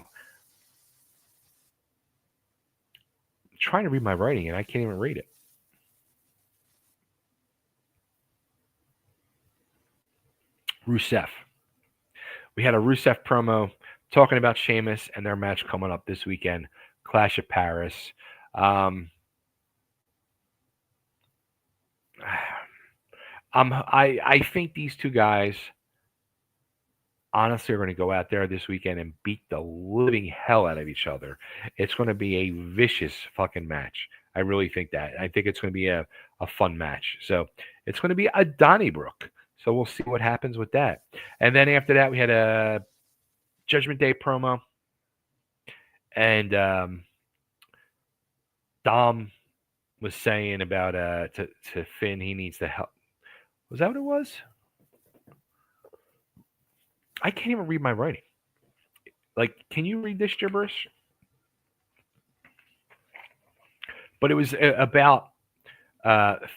trying to read my writing and I can't even read it. Rusev. We had a Rusev promo talking about Sheamus and their match coming up this weekend, Clash of Paris. I think these two guys honestly are going to go out there this weekend and beat the living hell out of each other. It's going to be a vicious fucking match. I really think that. I think it's going to be a fun match. So it's going to be a Donnybrook. So we'll see what happens with that. And then after that, we had a Judgment Day promo. And Dom was saying about to Finn he needs the help. Was that what it was? I can't even read my writing. Like, can you read this gibberish? But it was about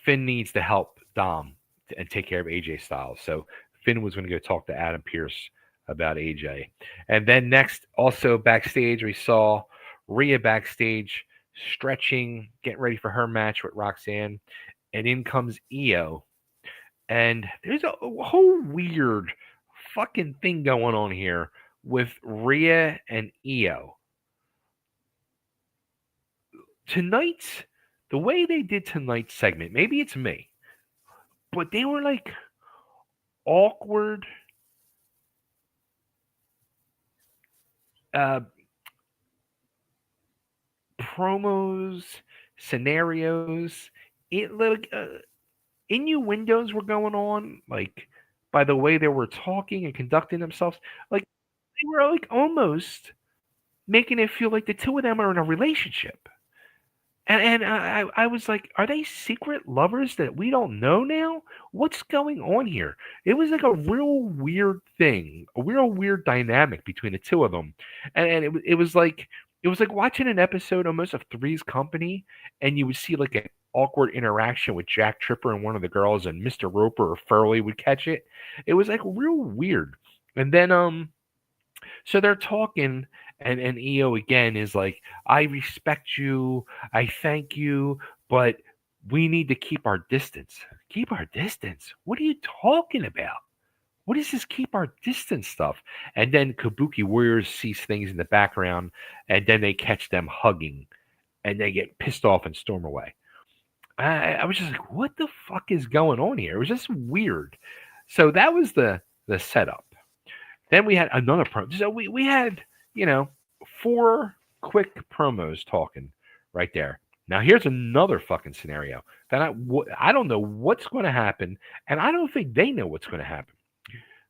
Finn needs to help Dom and take care of AJ Styles. So Finn was going to go talk to Adam Pearce about AJ. And then next, also backstage, we saw Rhea backstage stretching, getting ready for her match with Roxanne. And in comes Io. And there's a whole weird fucking thing going on here with Rhea and Io. Tonight's, the way they did tonight's segment, maybe it's me, but they were like awkward, promos, scenarios. It like innuendos were going on, like by the way they were talking and conducting themselves. Like they were like almost making it feel like the two of them are in a relationship. And I was like, are they secret lovers that we don't know now? What's going on here? It was like a real weird thing, a real weird dynamic between the two of them, and it was like watching an episode almost of Three's Company, and you would see like an awkward interaction with Jack Tripper and one of the girls, and Mr. Roper or Furley would catch it. It was like real weird, and then so they're talking, and EO again is like, I respect you, I thank you, but we need to keep our distance. Keep our distance? What are you talking about? What is this keep our distance stuff? And then Kabuki Warriors sees things in the background, and then they catch them hugging, and they get pissed off and storm away. I was just like, what the fuck is going on here? It was just weird. So that was the setup. Then we had another promo. So we had, 4 quick promos talking right there. Now here's another fucking scenario that I don't know what's going to happen, and I don't think they know what's going to happen.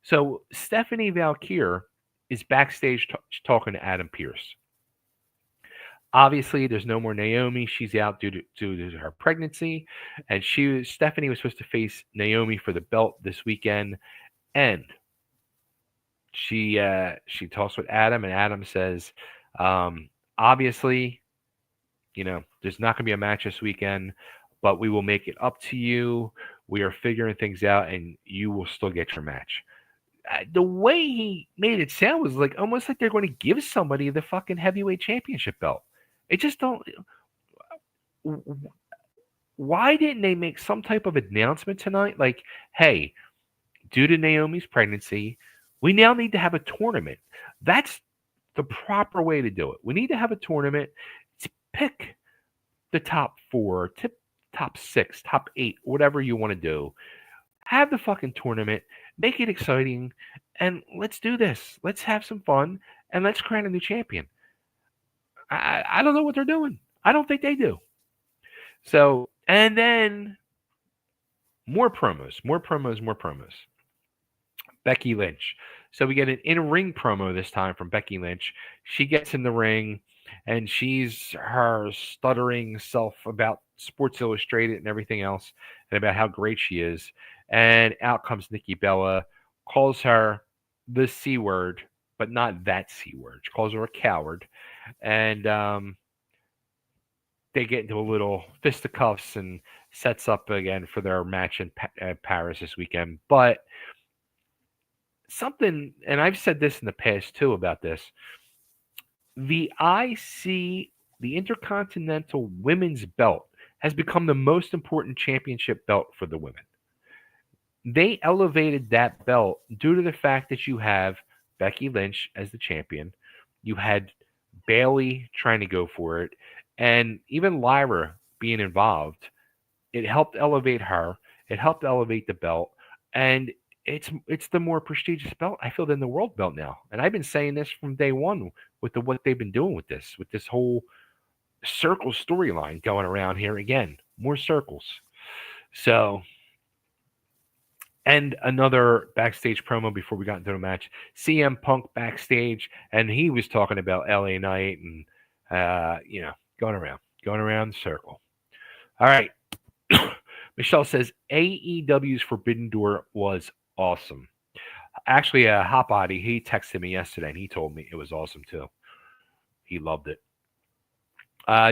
So Stephanie Valkyr is backstage talking to Adam Pearce. Obviously, there's no more Naomi. She's out due to her pregnancy, and Stephanie was supposed to face Naomi for the belt this weekend, and she talks with Adam, and Adam says, obviously, there's not going to be a match this weekend, but we will make it up to you. We are figuring things out, and you will still get your match. The way he made it sound was like almost like they're going to give somebody the fucking heavyweight championship belt. It just don't. Why didn't they make some type of announcement tonight? Like, hey, due to Naomi's pregnancy, we now need to have a tournament. That's the proper way to do it. We need to have a tournament to pick the top 4, top 6, top 8, whatever you want to do. Have the fucking tournament, make it exciting, and let's do this. Let's have some fun, and let's crown a new champion. I don't know what they're doing. I don't think they do. So, and then More promos, more promos, more promos. Becky Lynch. So we get an in-ring promo this time from Becky Lynch. She gets in the ring and she's her stuttering self about Sports Illustrated and everything else and about how great she is. And out comes Nikki Bella, calls her the C word, but not that C word. She calls her a coward. And they get into a little fisticuffs and sets up again for their match in Paris this weekend. But something, and I've said this in the past too about this, the IC, the Intercontinental Women's Belt, has become the most important championship belt for the women. They elevated that belt due to the fact that you have Becky Lynch as the champion, you had Bailey trying to go for it, and even Lyra being involved. It helped elevate her. It helped elevate the belt, and it's the more prestigious belt I feel than the world belt now. And I've been saying this from day one with what they've been doing with this whole circle storyline going around here again. More circles. So, and another backstage promo before we got into the match. CM Punk backstage, and he was talking about LA Knight and going around the circle. All right. Michelle says AEW's Forbidden Door was awesome. Actually, HotBody, he texted me yesterday and he told me it was awesome too. He loved it.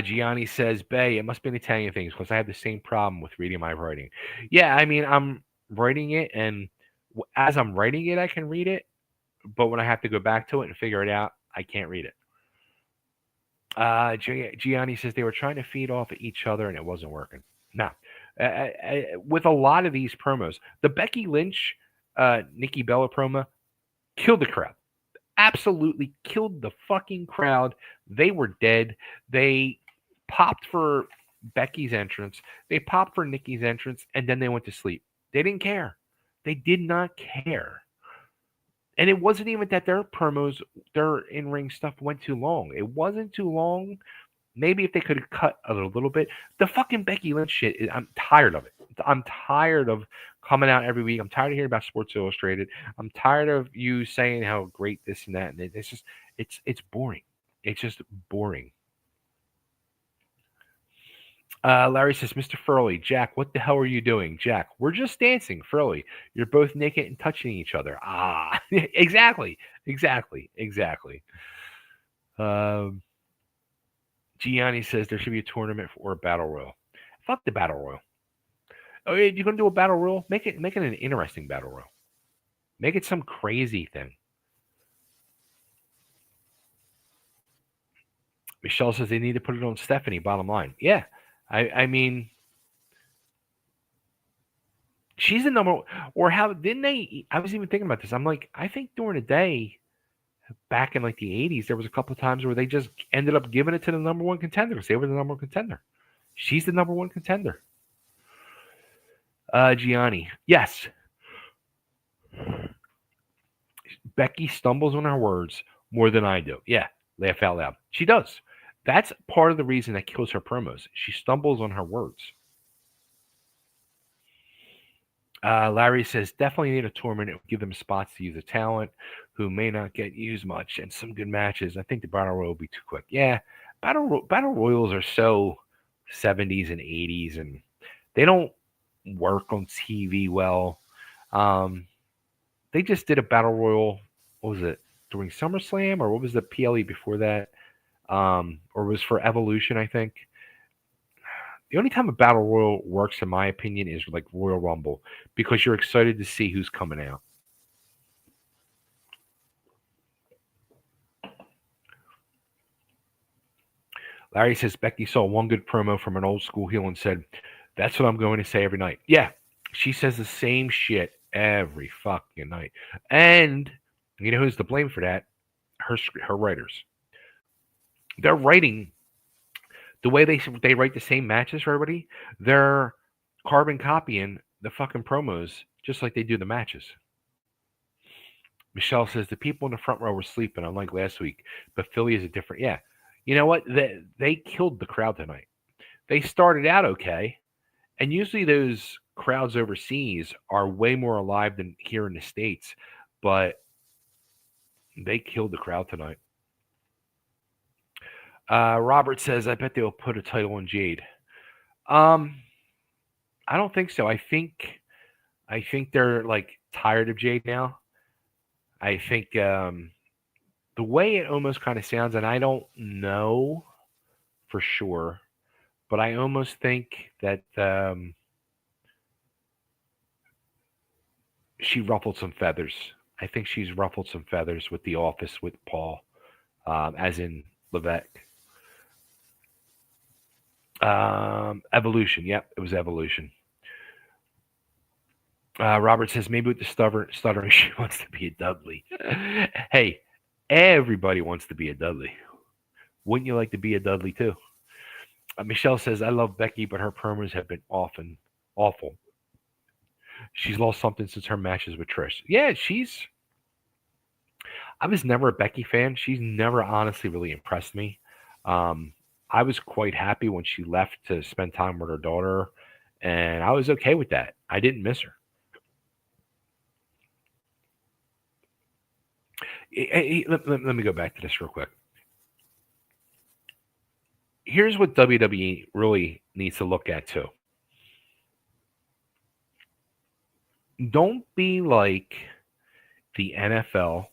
Gianni says, Bay, it must be an Italian thing because I have the same problem with reading my writing. Yeah, I mean, I'm writing it, and as I'm writing it, I can read it. But when I have to go back to it and figure it out, I can't read it. Gianni says they were trying to feed off of each other and it wasn't working. No. With a lot of these promos, the Becky Lynch, Nikki Bella promo killed the crowd. Absolutely killed the fucking crowd. They were dead. They popped for Becky's entrance. They popped for Nikki's entrance, and then they went to sleep. They didn't care. They did not care. And it wasn't even that their promos, their in-ring stuff went too long. It wasn't too long. Maybe if they could have cut a little bit. The fucking Becky Lynch shit, I'm tired of it. I'm tired of coming out every week. I'm tired of hearing about Sports Illustrated. I'm tired of you saying how great this and that. And it's just, it's boring. It's just boring. Larry says, Mr. Furley, Jack, what the hell are you doing? Jack, we're just dancing, Furley. You're both naked and touching each other. Ah, exactly. Gianni says there should be a tournament or a battle royal. Fuck the battle royal. Oh, you're gonna do a battle royal? Make it an interesting battle royal. Make it some crazy thing. Michelle says they need to put it on Stephanie. Bottom line, yeah. I mean, she's the number. Or how didn't they? I was even thinking about this. I'm like, I think during the day, back in like the 80s, there was a couple of times where they just ended up giving it to the number one contender because they were the number one contender. She's the number one contender. Gianni, yes. Becky stumbles on her words more than I do. Yeah, laugh out loud. She does. That's part of the reason that kills her promos. She stumbles on her words. Larry says, definitely need a tournament. It would give them spots to use a talent who may not get used much and some good matches. I think the Battle Royal will be too quick. Yeah, Battle Royals are so 70s and 80s, and they don't work on TV well. They just did a Battle Royal, what was it, during SummerSlam, or what was the PLE before that? Or was for Evolution, I think. The only time a Battle Royal works, in my opinion, is like Royal Rumble, because you're excited to see who's coming out. Larry says Becky saw one good promo from an old school heel and said, that's what I'm going to say every night. Yeah, she says the same shit every fucking night. And you know who's to blame for that? Her writers. They're writing the way they write the same matches for everybody. They're carbon copying the fucking promos just like they do the matches. Michelle says the people in the front row were sleeping, unlike last week, but Philly is a different. Yeah, you know what? They killed the crowd tonight. They started out okay, and usually those crowds overseas are way more alive than here in the States, but they killed the crowd tonight. Robert says, I bet they'll put a title on Jade. Um, I don't think so. I think they're like tired of Jade now. I think the way it almost kind of sounds, and I don't know for sure, but I almost think that she ruffled some feathers. I think she's ruffled some feathers with the office with Paul, as in Levesque. Evolution. Yep, it was Evolution. Robert says maybe with the stuttering, she wants to be a Dudley. Hey, everybody wants to be a Dudley. Wouldn't you like to be a Dudley too? Michelle says I love Becky, but her promos have been often awful. She's lost something since her matches with Trish. Yeah, I was never a Becky fan. She's never honestly really impressed me. I was quite happy when she left to spend time with her daughter, and I was okay with that. I didn't miss her. Let me go back to this real quick. Here's what WWE really needs to look at too. Don't be like the NFL.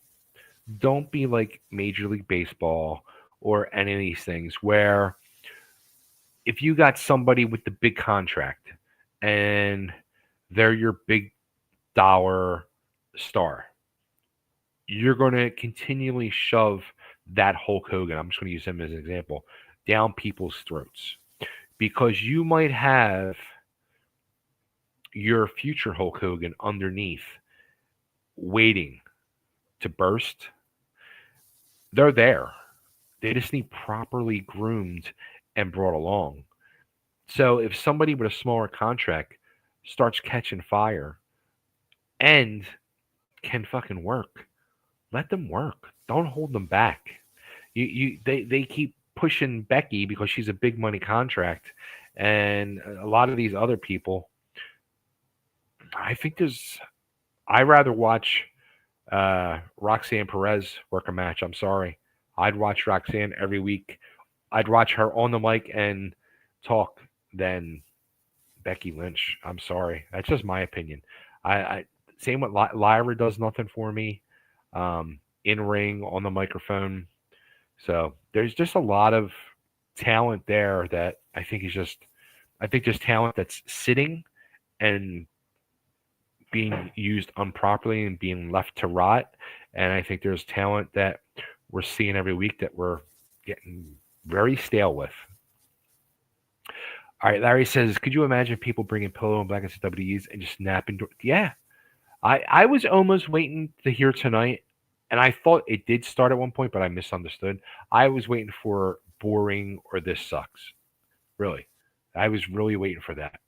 Don't be like Major League Baseball or any of these things where if you got somebody with the big contract and they're your big dollar star, you're going to continually shove that Hulk Hogan, I'm just going to use him as an example, down people's throats because you might have your future Hulk Hogan underneath waiting to burst. They're there. They just need properly groomed and brought along. So if somebody with a smaller contract starts catching fire and can fucking work, let them work. Don't hold them back. They keep pushing Becky because she's a big money contract, and a lot of these other people. I'd rather watch Roxanne Perez work a match. I'm sorry. I'd watch Roxanne every week. I'd watch her on the mic and talk than Becky Lynch. I'm sorry. That's just my opinion. I same with Lyra does nothing for me. In ring on the microphone. So there's just a lot of talent there that I think there's talent that's sitting and being used improperly and being left to rot. And I think there's talent that we're seeing every week that we're getting very stale with. All right, Larry says, could you imagine people bringing Pillow and Blankets to WWEs and just snapping? Yeah. I was almost waiting to hear tonight, and I thought it did start at one point, but I misunderstood. I was waiting for boring or this sucks. Really. I was really waiting for that.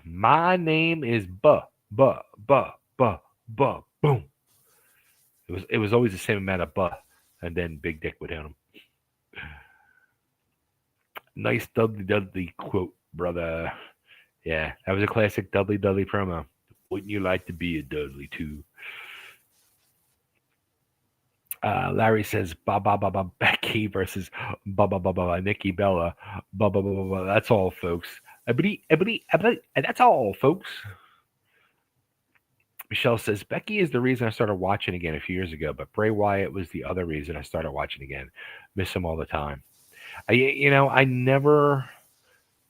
My name is boom. It was always the same amount of and then Big Dick would hit him. Nice Dudley quote, brother. Yeah, that was a classic Dudley promo. Wouldn't you like to be a Dudley too? Larry says, Becky versus Nikki Bella. That's all, folks. That's all, folks. Michelle says, Becky is the reason I started watching again a few years ago, but Bray Wyatt was the other reason I started watching again. Miss him all the time. I never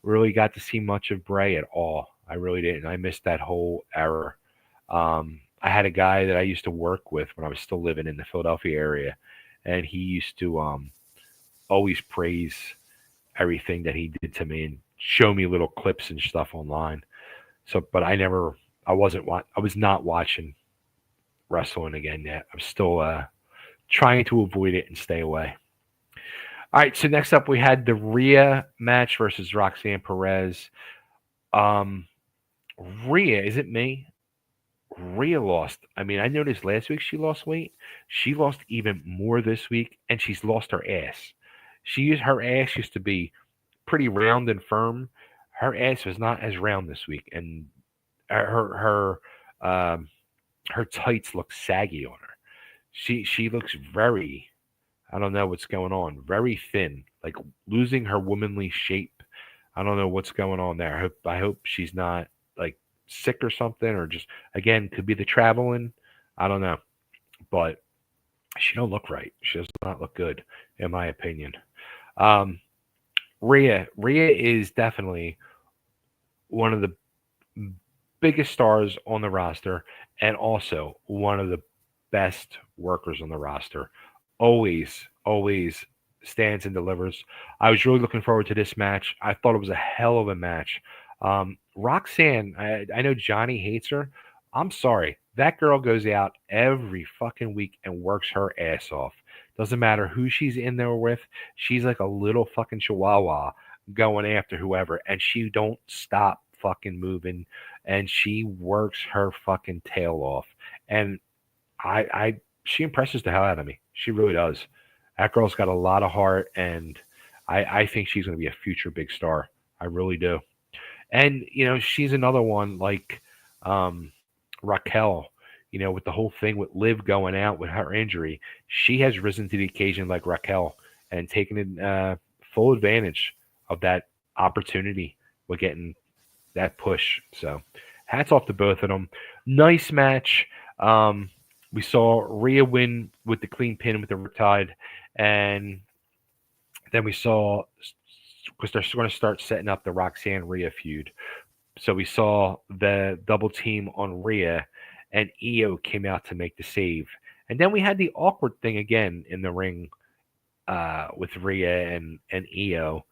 really got to see much of Bray at all. I really didn't. I missed that whole era. I had a guy that I used to work with when I was still living in the Philadelphia area, and he used to always praise everything that he did to me and show me little clips and stuff online. So, but I was not watching wrestling again yet. I'm still trying to avoid it and stay away. All right, so next up we had the Rhea match versus Roxanne Perez. Rhea, is it me? Rhea lost. I mean, I noticed last week she lost weight. She lost even more this week, and she's lost her ass. Her ass used to be pretty round and firm. her ass was not as round this week, and um, her tights look saggy on her. She looks very, I don't know what's going on, very thin, like losing her womanly shape. I don't know what's going on there. I hope she's not like sick or something, or just again could be the traveling. I don't know, but she don't look right. She does not look good, in my opinion. Um, Rhea is definitely one of the biggest stars on the roster, and also one of the best workers on the roster. Always stands and delivers. I was really looking forward to this match. I thought it was a hell of a match. Roxanne, I know Johnny hates her. I'm sorry. That girl goes out every fucking week and works her ass off. Doesn't matter who she's in there with. She's like a little fucking chihuahua going after whoever, and she don't stop fucking moving, and she works her fucking tail off. And she impresses the hell out of me. She really does. That girl's got a lot of heart, and I think she's going to be a future big star. I really do. And she's another one like um, Raquel. With the whole thing with Liv going out with her injury, she has risen to the occasion like Raquel and taken full advantage of that opportunity with getting that push. So, hats off to both of them. Nice match. Um, we saw Rhea win with the clean pin with the Riptide, and then we saw because they're going to start setting up the Roxanne Rhea feud. So we saw the double team on Rhea, and Io came out to make the save. And then we had the awkward thing again in the ring with Rhea and Io,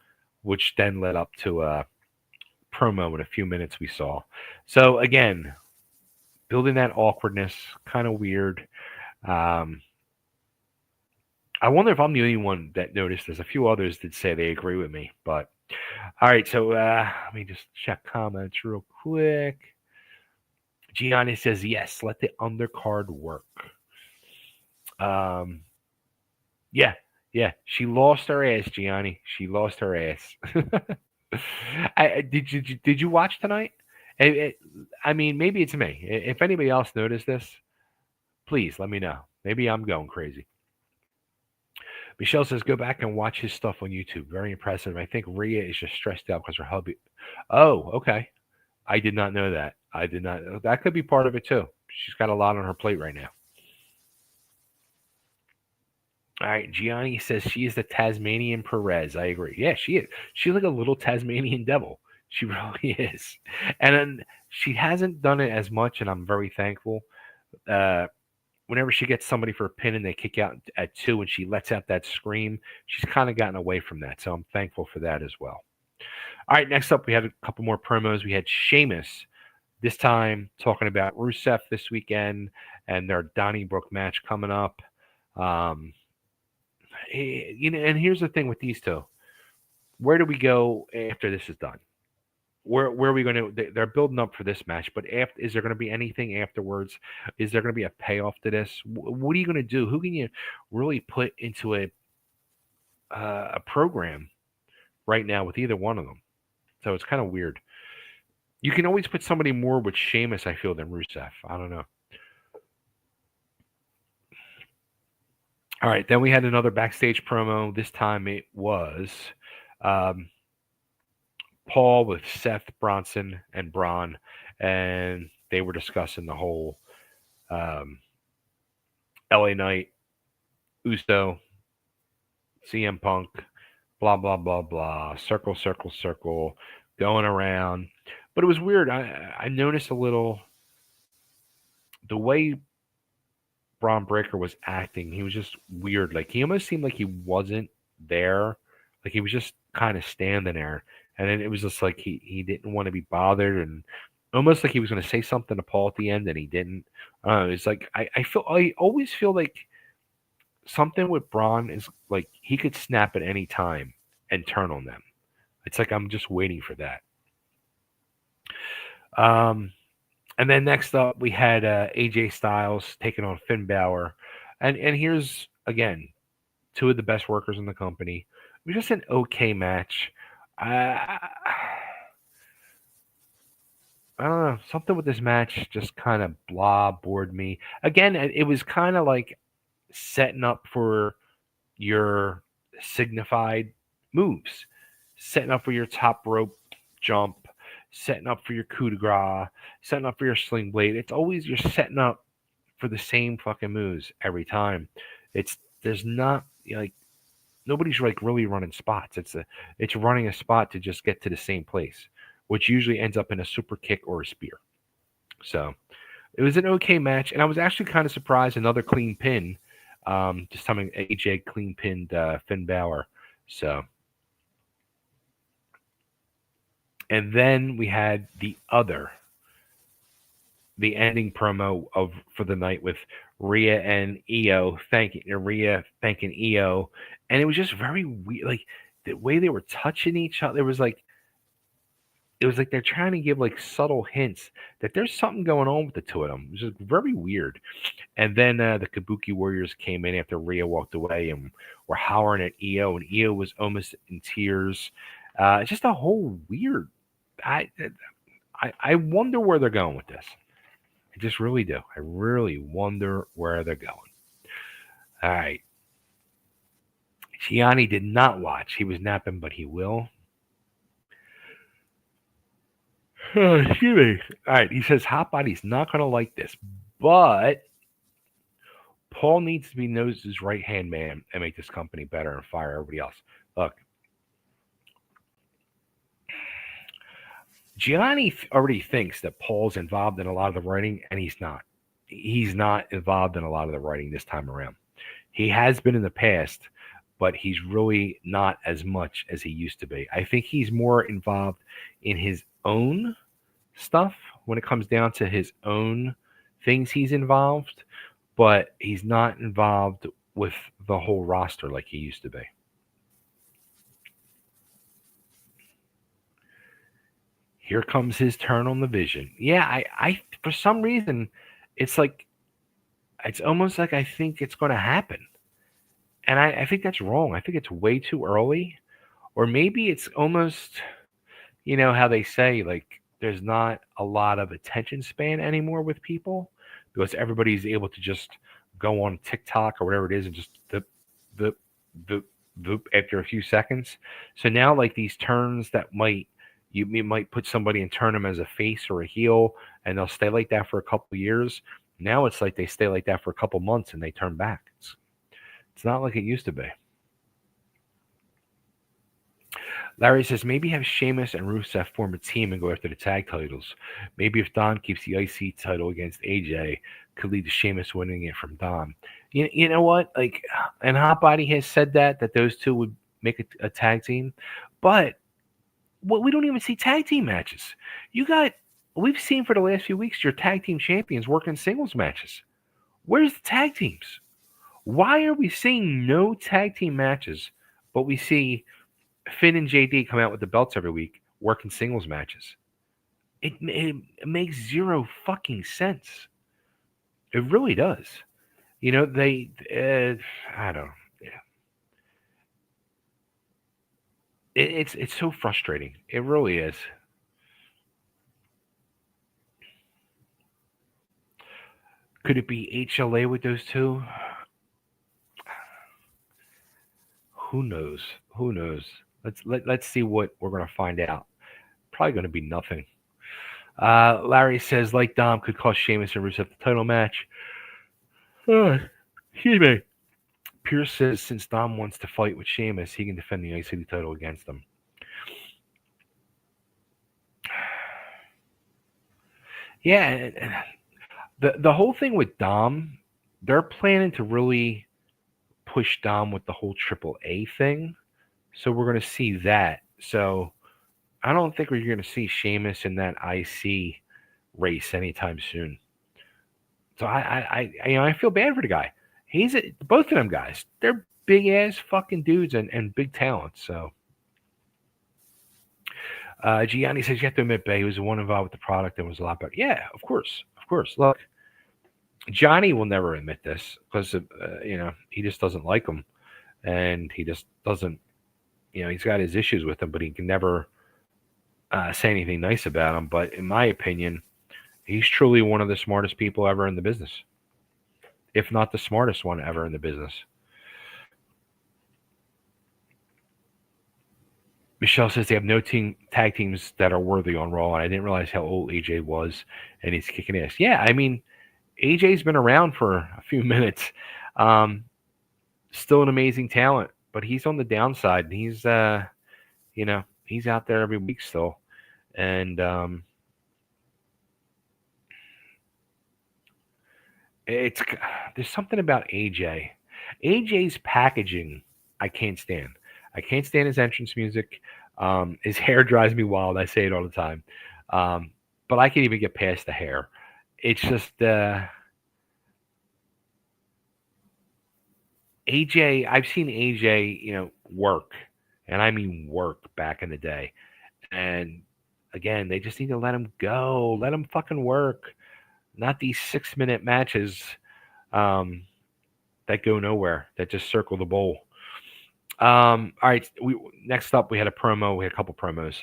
which then led up to a promo in a few minutes we saw. So again, building that awkwardness, kind of weird. Um, I wonder if I'm the only one that noticed this. A few others did say they agree with me, but all right. So let me just check comments real quick. Gianni says yes. Let the undercard work. Um, yeah, yeah. She lost her ass, Gianni. She lost her ass. Did you watch tonight? I mean, maybe it's me. If anybody else noticed this, please let me know. Maybe I'm going crazy. Michelle says, go back and watch his stuff on YouTube. Very impressive. I think Rhea is just stressed out because her hubby. Oh, okay. I did not know that. I did not. That could be part of it too. She's got a lot on her plate right now. All right. Gianni says she is the Tasmanian Perez. I agree. Yeah, she is. She's like a little Tasmanian devil. She really is. And then she hasn't done it as much, and I'm very thankful. Whenever she gets somebody for a pin and they kick out at 2 and she lets out that scream, she's kind of gotten away from that. So I'm thankful for that as well. All right, next up, we had a couple more promos. We had Sheamus, this time talking about Rusev this weekend and their Donnybrook match coming up. And here's the thing with these two. Where do we go after this is done? Where are we going to? They're building up for this match, but is there going to be anything afterwards? Is there going to be a payoff to this? What are you going to do? Who can you really put into a program right now with either one of them? So it's kind of weird. You can always put somebody more with Sheamus, I feel, than Rusev. I don't know. All right, then we had another backstage promo. This time it was Paul with Seth, Bronson, and Braun, and they were discussing the whole LA Knight, Uso, CM Punk, blah, blah, blah, blah, circle, circle, circle, going around. But it was weird. I noticed a little the way Braun Breaker was acting. He was just weird. Like he almost seemed like he wasn't there. Like he was just kind of standing there. And then it was just like he didn't want to be bothered, and almost like he was going to say something to Paul at the end, and he didn't. It's like I always feel like something with Braun is like he could snap at any time and turn on them. It's like I'm just waiting for that. And then next up we had AJ Styles taking on Finn Balor, and here's again 2 of the best workers in the company. It was just an okay match. don't know, something with this match just kind of bored me. Again, it was kind of like setting up for your signified moves, setting up for your top rope jump, setting up for your coup de grace, setting up for your sling blade. It's always you're setting up for the same fucking moves every time. There's not like nobody's like really running spots. It's running a spot to just get to the same place, which usually ends up in a super kick or a spear. So it was an okay match, and I was actually kind of surprised another clean pin. This time AJ clean pinned Finn Balor. So, and then we had the ending promo for the night with Rhea and Io thanking Io, and it was just very weird. Like the way they were touching each other, it was like they're trying to give like subtle hints that there's something going on with the two of them. It was just very weird. And then the Kabuki Warriors came in after Rhea walked away and were hollering at Io, and Io was almost in tears. It's just a whole weird. I wonder where they're going with this. I just really do. I really wonder where they're going. All right. Gianni did not watch. He was napping, but he will. Oh, excuse me. All right. He says HotBody's not going to like this, but Paul needs to be known as his right-hand man and make this company better and fire everybody else. Look, Gianni already thinks that Paul's involved in a lot of the writing, and he's not. He's not involved in a lot of the writing this time around. He has been in the past, but he's really not as much as he used to be. I think he's more involved in his own stuff when it comes down to his own things he's involved, but he's not involved with the whole roster like he used to be. Here comes his turn on the Vision. Yeah, I for some reason, it's almost like I think it's going to happen. And I think that's wrong. I think it's way too early. Or maybe it's almost, how they say, like, there's not a lot of attention span anymore with people because everybody's able to just go on TikTok or whatever it is and just the after a few seconds. So now, like, these turns that you might put somebody and turn them as a face or a heel, and they'll stay like that for a couple of years. Now it's like they stay like that for a couple months and they turn back. It's not like it used to be. Larry says maybe have Sheamus and Rusev form a team and go after the tag titles. Maybe if Don keeps the IC title against AJ, could lead to Sheamus winning it from Don. You know what? Like, and HotBody has said that those two would make a tag team, but we don't even see tag team matches. We've seen for the last few weeks your tag team champions working singles matches. Where's the tag teams? Why are we seeing no tag team matches, but we see Finn and JD come out with the belts every week working singles matches? It makes zero fucking sense. It really does. I don't know. Yeah. It's so frustrating. It really is. Could it be HLA with those two? Who knows? Who knows? Let's see what we're gonna find out. Probably gonna be nothing. Larry says like Dom could cost Sheamus and Rusev the title match. Excuse me. Pierce says since Dom wants to fight with Sheamus, he can defend the IC title against him. Yeah, the whole thing with Dom, they're planning to really push Dom with the whole AAA thing. So we're going to see that. So I don't think we're going to see Sheamus in that IC race anytime soon. So I feel bad for the guy. Both of them guys. They're big ass fucking dudes and big talents. So Gianni says you have to admit, Bay, he was the one involved with the product and was a lot better. Yeah, of course. Look, Johnny will never admit this because he just doesn't like him, and he just doesn't. He's got his issues with him, but he can never say anything nice about him. But in my opinion, He's truly one of the smartest people ever in the business, if not the smartest one ever in the business. Michelle says they have no tag teams that are worthy on Raw, and I didn't realize how old AJ was, and he's kicking ass. Yeah, I mean, AJ's been around for a few minutes. Still an amazing talent, but he's on the downside. He's he's out there every week still, and it's there's something about AJ. AJ's packaging I can't stand. I can't stand his entrance music. His hair drives me wild. I say it all the time. But I can even get past the hair. It's just AJ. I've seen AJ, work, and I mean work back in the day. And again, they just need to let him go. Let him fucking work. Not these 6-minute matches that go nowhere, that just circle the bowl. All right. Next up, we had a promo. We had a couple promos.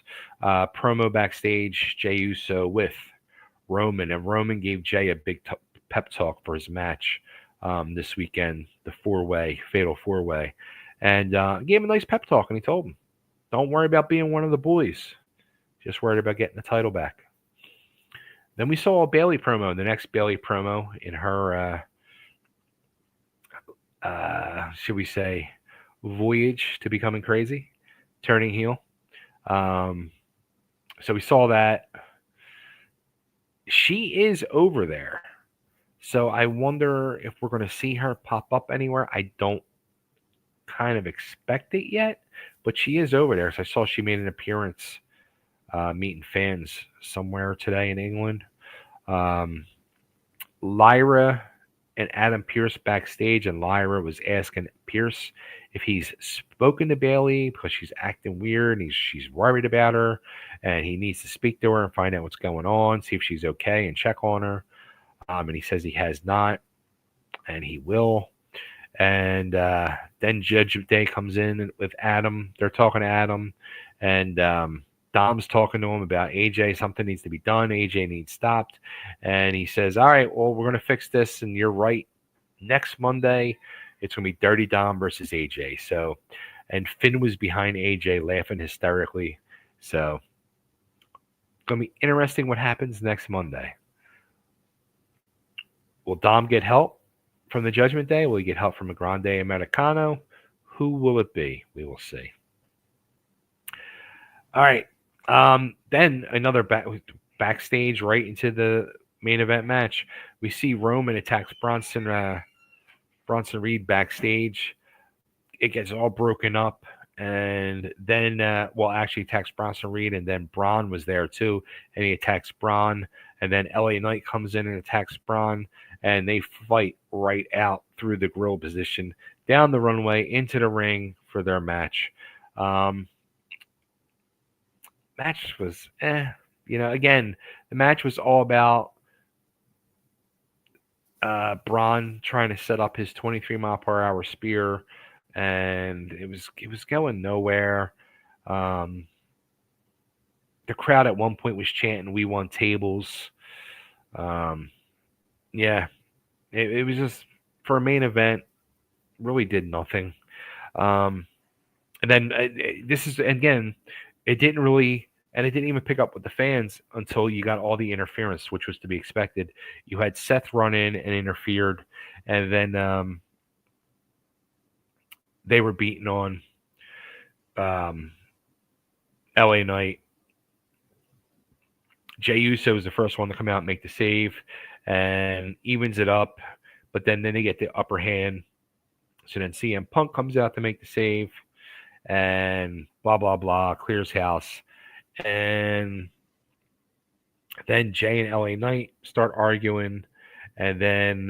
Promo backstage, Jey Uso with Roman, and Roman gave Jey a big pep talk for his match this weekend, the fatal four-way, and gave him a nice pep talk. And he told him, "Don't worry about being one of the bullies. Just worried about getting the title back." Then we saw a Bayley promo. The next Bayley promo in her, should we say, voyage to becoming crazy, turning heel. So we saw that. She is over there. So I wonder if we're going to see her pop up anywhere. I don't kind of expect it yet, but she is over there. So I saw she made an appearance meeting fans somewhere today in England. Lyra and Adam Pearce backstage, and Lyra was asking Pearce if he's spoken to Bayley because she's acting weird and she's worried about her, and he needs to speak to her and find out what's going on, see if she's okay, and check on her. And he says he has not, and he will. And then Judgment Day comes in with Adam. They're talking to Adam, and Dom's talking to him about AJ. Something needs to be done. AJ needs stopped. And he says, all right, well, we're going to fix this. And you're right. Next Monday, it's going to be Dirty Dom versus AJ. So, and Finn was behind AJ laughing hysterically. So, it's going to be interesting what happens next Monday. Will Dom get help from the Judgment Day? Will he get help from a Grande Americano? Who will it be? We will see. All right. Then another backstage right into the main event match. We see Roman attacks Bronson Reed backstage. It gets all broken up, and then actually attacks Bronson Reed, and then Braun was there too, and he attacks Braun, and then LA Knight comes in and attacks Braun, and they fight right out through the grill position down the runway into the ring for their match. Match was again, the match was all about Braun trying to set up his 23-mile-per-hour spear, and it was going nowhere. The crowd at one point was chanting, "We won tables." It was just, for a main event, really did nothing. And then this is, again, it didn't even pick up with the fans until you got all the interference, which was to be expected. You had Seth run in and interfered, and then they were beating on LA Knight. Jey Uso was the first one to come out and make the save and evens it up, but then they get the upper hand. So then CM Punk comes out to make the save, and blah, blah, blah, clears house. And then Jay and LA Knight start arguing, and then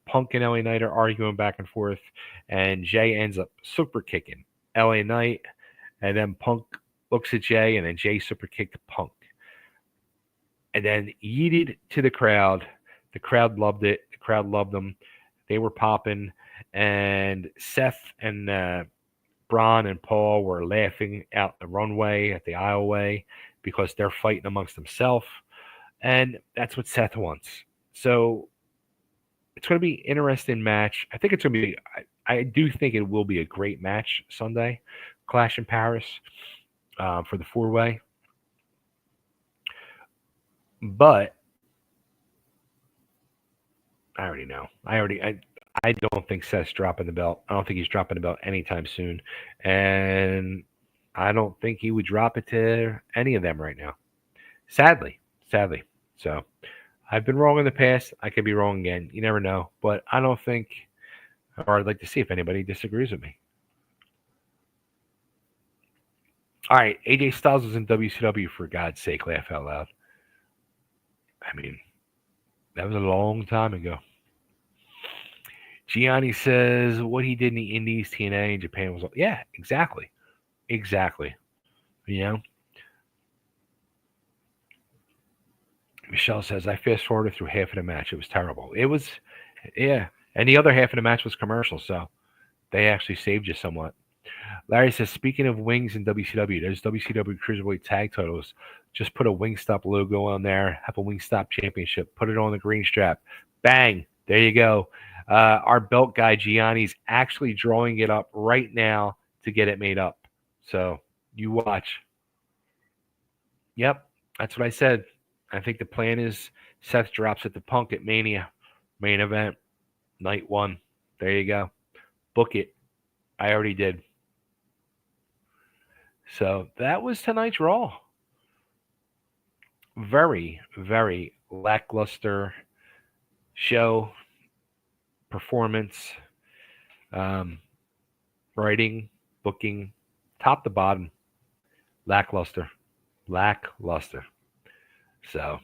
Punk and LA Knight are arguing back and forth, and Jay ends up super kicking LA Knight, and then Punk looks at Jay, and then Jay super kicked Punk, and then yeeted to the crowd. The crowd loved it. The crowd loved them. They were popping, and Seth and Braun and Paul were laughing out the runway at the aisleway. because they're fighting amongst themselves, and that's what Seth wants. So it's going to be an interesting match. I think it's going to be. I do think it will be a great match Sunday, Clash in Paris, for the 4-way. But I already know. I don't think Seth's dropping the belt. I don't think he's dropping the belt anytime soon, and I don't think he would drop it to any of them right now. Sadly. So I've been wrong in the past. I could be wrong again. You never know. But I don't think, or I'd like to see if anybody disagrees with me. All right, AJ Styles was in WCW, for God's sake, laugh out loud. I mean, that was a long time ago. Gianni says what he did in the Indies, TNA, and Japan was, yeah, exactly. You know? Michelle says, I fast forwarded through half of the match. It was terrible. It was, yeah. And the other half of the match was commercial, so they actually saved you somewhat. Larry says, speaking of wings in WCW, there's WCW Cruiserweight Tag Titles. Just put a Wingstop logo on there, have a Wingstop Championship, put it on the green strap. Bang! There you go. Our belt guy, Gianni's actually drawing it up right now to get it made up. So you watch. Yep, that's what I said. I think the plan is Seth drops at the Punk at Mania. Main event, night 1. There you go. Book it. I already did. So that was tonight's Raw. Very, very lackluster show, performance, writing, booking, top to bottom, lackluster. So,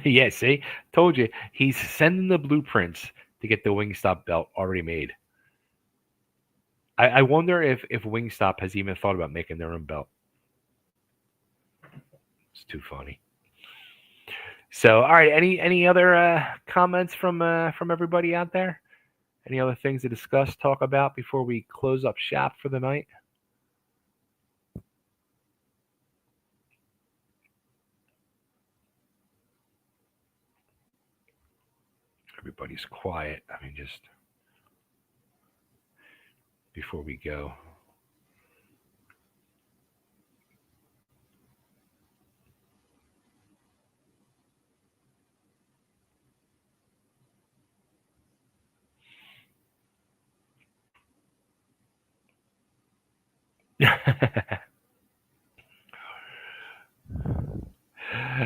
yeah, see, told you, he's sending the blueprints to get the Wingstop belt already made. I wonder if Wingstop has even thought about making their own belt. It's too funny. So, all right, any other comments from everybody out there? Any other things to discuss, talk about before we close up shop for the night? Everybody's quiet. I mean, just before we go.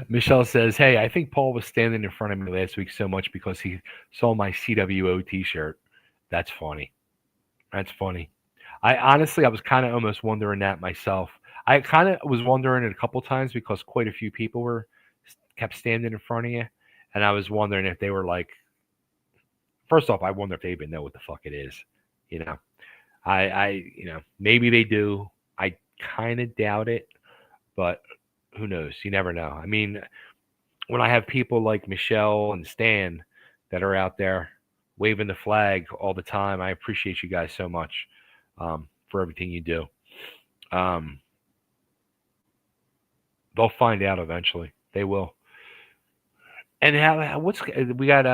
Michelle says, hey, I think Paul was standing in front of me last week so much because he saw my CWO t-shirt. That's funny. I was kind of almost wondering that myself. I kind of was wondering it a couple times because quite a few people kept standing in front of you. And I was wondering if they were like, first off, I wonder if they even know what the fuck it is. You know, maybe they do. I kind of doubt it, but who knows? You never know. I mean, when I have people like Michelle and Stan that are out there waving the flag all the time, I appreciate you guys so much for everything you do. They'll find out eventually. They will. And we got?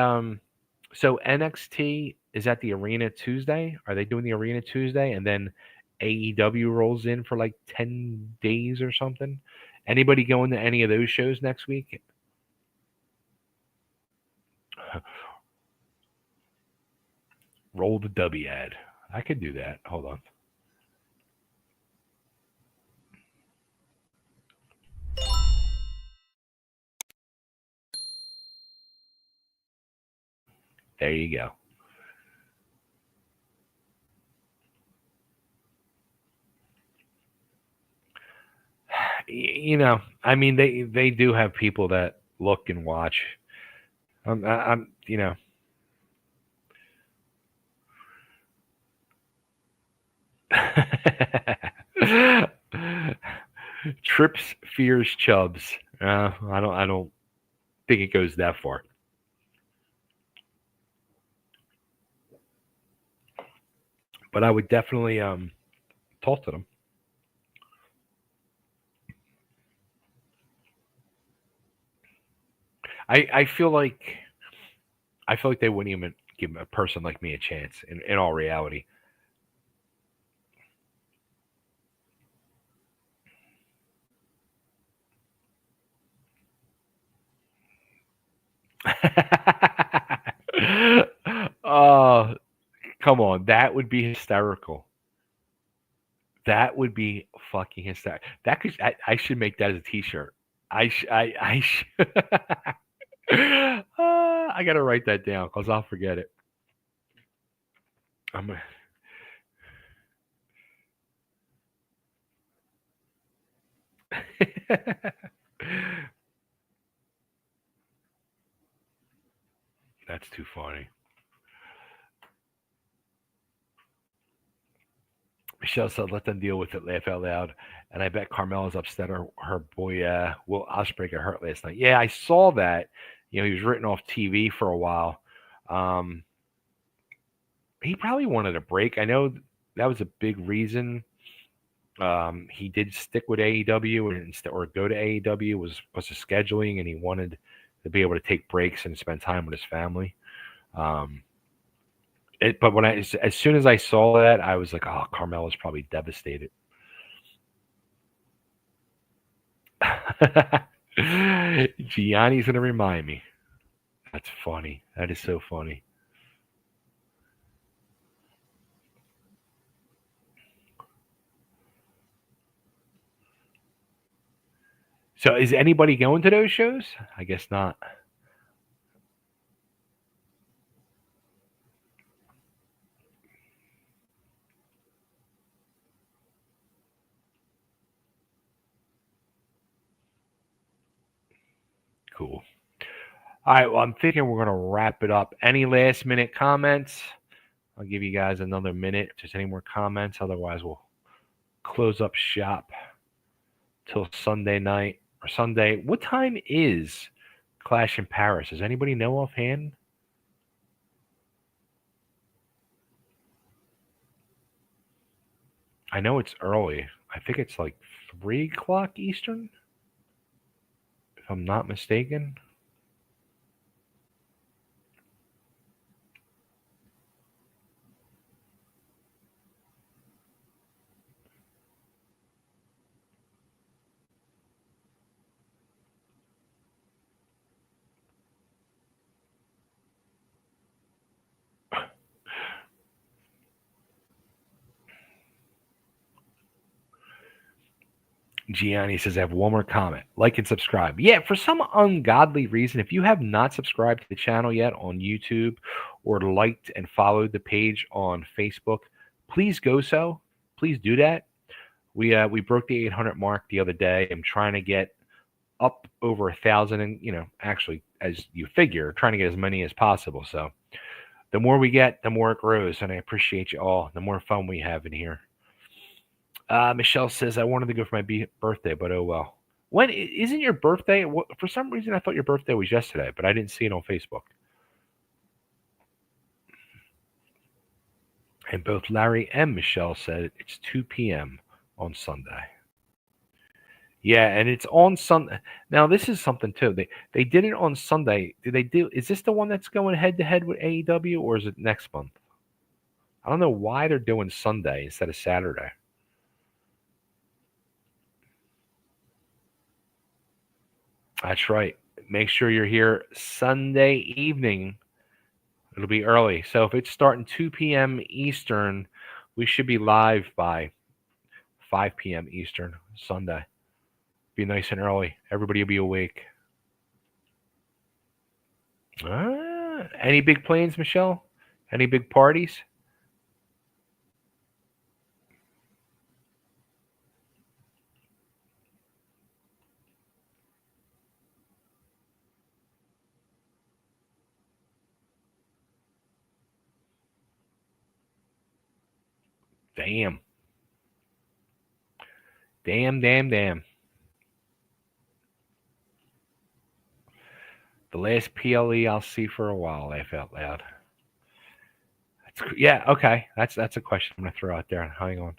So NXT is at the Arena Tuesday. Are they doing the Arena Tuesday, and then AEW rolls in for like 10 days or something? Anybody going to any of those shows next week? Roll the Dubby ad. I could do that. Hold on. There you go. You know, I mean, they do have people that look and watch. I'm you know. Trips fears Chubbs. I don't think it goes that far. But I would definitely talk to them. I feel like they wouldn't even give a person like me a chance. In all reality. Oh, come on. That would be hysterical. That would be fucking hysterical. That could I should make that as a t-shirt. I should. I gotta write that down because I'll forget it. I'm gonna. That's too funny. Michelle said, "Let them deal with it." Laugh out loud. And I bet Carmela's upset. Her boy Will Ospreay got hurt last night. Yeah, I saw that. He was written off TV for a while. Um, he probably wanted a break. I know that was a big reason. He did stick with AEW or go to AEW was the scheduling, and he wanted to be able to take breaks and spend time with his family. But as soon as I saw that, I was like, "Oh, Carmella's probably devastated." Gianni's gonna remind me. That's funny. That is so funny. So, is anybody going to those shows? I guess not. Cool. All right. Well, I'm thinking we're gonna wrap it up. Any last minute comments? I'll give you guys another minute if there's any more comments. Otherwise, we'll close up shop till Sunday night or Sunday. What time is Clash in Paris? Does anybody know offhand? I know it's early. I think it's like 3 o'clock Eastern, if I'm not mistaken. Gianni says, I have one more comment. Like and subscribe. Yeah, for some ungodly reason, if you have not subscribed to the channel yet on YouTube or liked and followed the page on Facebook, please go so. Please do that. We broke the 800 mark the other day. I'm trying to get up over 1,000, and actually, as you figure, trying to get as many as possible. So the more we get, the more it grows, and I appreciate you all. The more fun we have in here. Michelle says, I wanted to go for my birthday, but oh well. When isn't your birthday? For some reason, I thought your birthday was yesterday, but I didn't see it on Facebook. And both Larry and Michelle said it's 2 p.m. on Sunday. Yeah, and it's on Sunday. Now, this is something too. They did it on Sunday. Is this the one that's going head to head with AEW, or is it next month? I don't know why they're doing Sunday instead of Saturday. That's right. Make sure you're here Sunday evening. It'll be early. So if it's starting 2 p.m. Eastern, we should be live by 5 p.m. Eastern Sunday. Be nice and early. Everybody will be awake. Any big plans, Michelle? Any big parties? Damn. Damn. The last PLE I'll see for a while, laugh out loud. Yeah, okay. That's a question I'm going to throw out there. Hang on.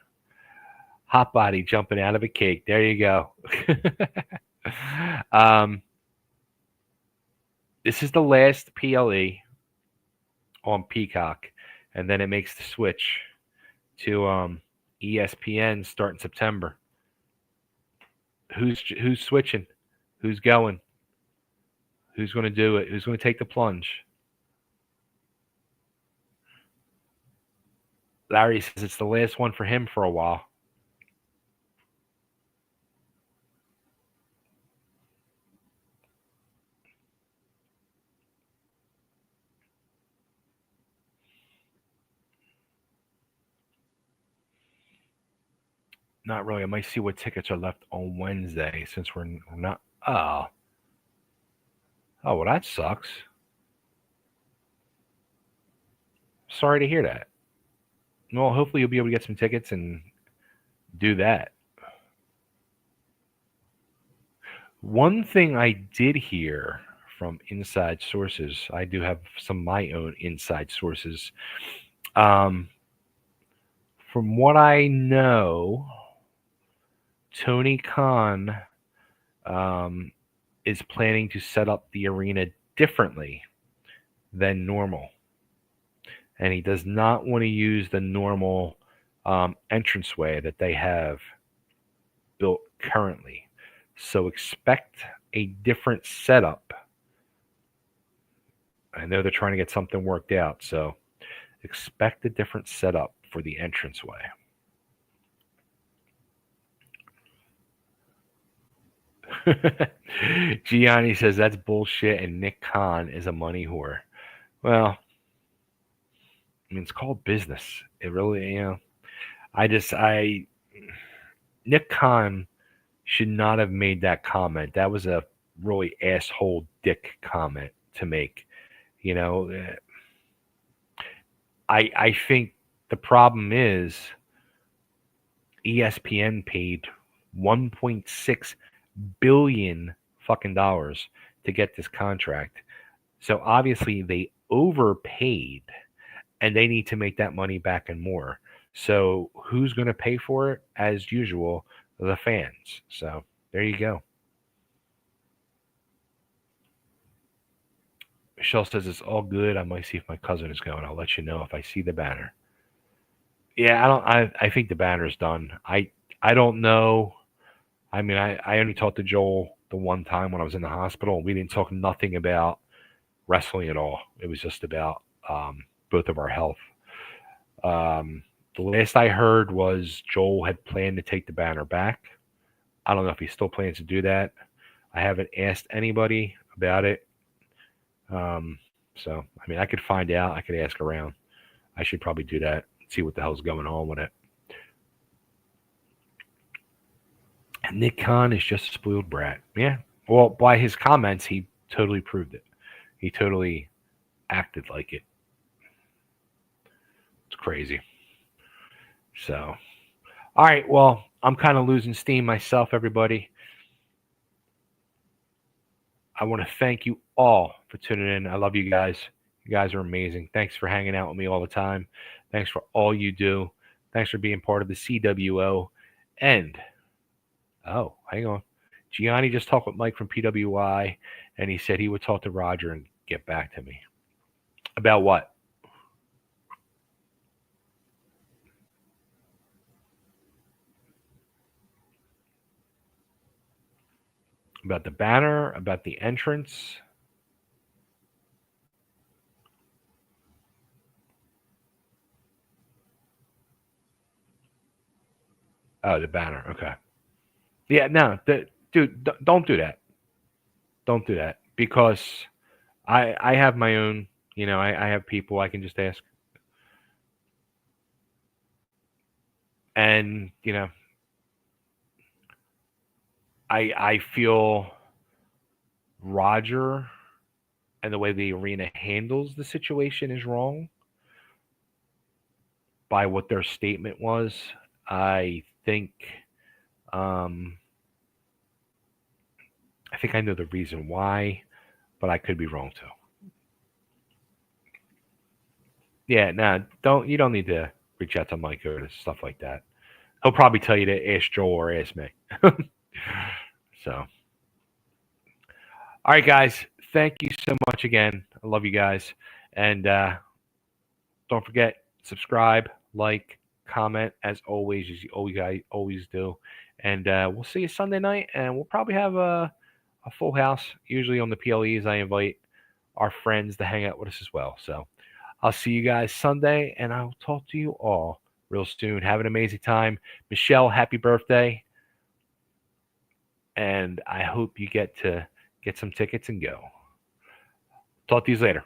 HotBody jumping out of a cake. There you go. This is the last PLE on Peacock, and then it makes the switch to ESPN starting September. Who's switching? Who's going? Who's going to do it? Who's going to take the plunge? Larry says it's the last one for him for a while. Not really. I might see what tickets are left on Wednesday since we're not. Oh, well, that sucks. Sorry to hear that. Well, hopefully you'll be able to get some tickets and do that. One thing I did hear from inside sources, I do have some of my own inside sources. From what I know, Tony Khan is planning to set up the arena differently than normal. And he does not want to use the normal entranceway that they have built currently. So expect a different setup. I know they're trying to get something worked out, so expect a different setup for the entranceway. Gianni says that's bullshit and Nick Khan is a money whore. Well, I mean, it's called business. It really, Nick Khan should not have made that comment. That was a really asshole dick comment to make. I think the problem is ESPN paid $1.6 billion fucking dollars to get this contract. So obviously they overpaid and they need to make that money back and more. So who's going to pay for it? As usual, the fans. So there you go. Michelle says it's all good. I might see if my cousin is going. I'll let you know if I see the banner. Yeah, I think the banner's done. I don't know. I mean, I only talked to Joel the one time when I was in the hospital. We didn't talk nothing about wrestling at all. It was just about both of our health. The last I heard was Joel had planned to take the banner back. I don't know if he still plans to do that. I haven't asked anybody about it. So, I mean, I could find out. I could ask around. I should probably do that. See what the hell's going on with it. And Nick Khan is just a spoiled brat. Yeah. Well, by his comments, he totally proved it. He totally acted like it. It's crazy. So, all right. Well, I'm kind of losing steam myself, everybody. I want to thank you all for tuning in. I love you guys. You guys are amazing. Thanks for hanging out with me all the time. Thanks for all you do. Thanks for being part of the CWO. And, oh, hang on. Gianni just talked with Mike from PWI, and he said he would talk to Roger and get back to me. About what? About the banner? About the entrance? Oh, the banner. Okay. Yeah, no, dude, don't do that. Don't do that because I have my own. I have people I can just ask, and I feel Roger and the way the arena handles the situation is wrong by what their statement was. I think I know the reason why, but I could be wrong too. Yeah, you don't need to reach out to Mike or stuff like that. He'll probably tell you to ask Joel or ask me. So, all right, guys. Thank you so much again. I love you guys. And don't forget, subscribe, like, comment, as always, as you guys always do. And we'll see you Sunday night. And we'll probably have a full house. Usually on the PLEs, I invite our friends to hang out with us as well. So I'll see you guys Sunday, and I'll talk to you all real soon. Have an amazing time. Michelle, happy birthday. And I hope you get to get some tickets and go. Talk to you later.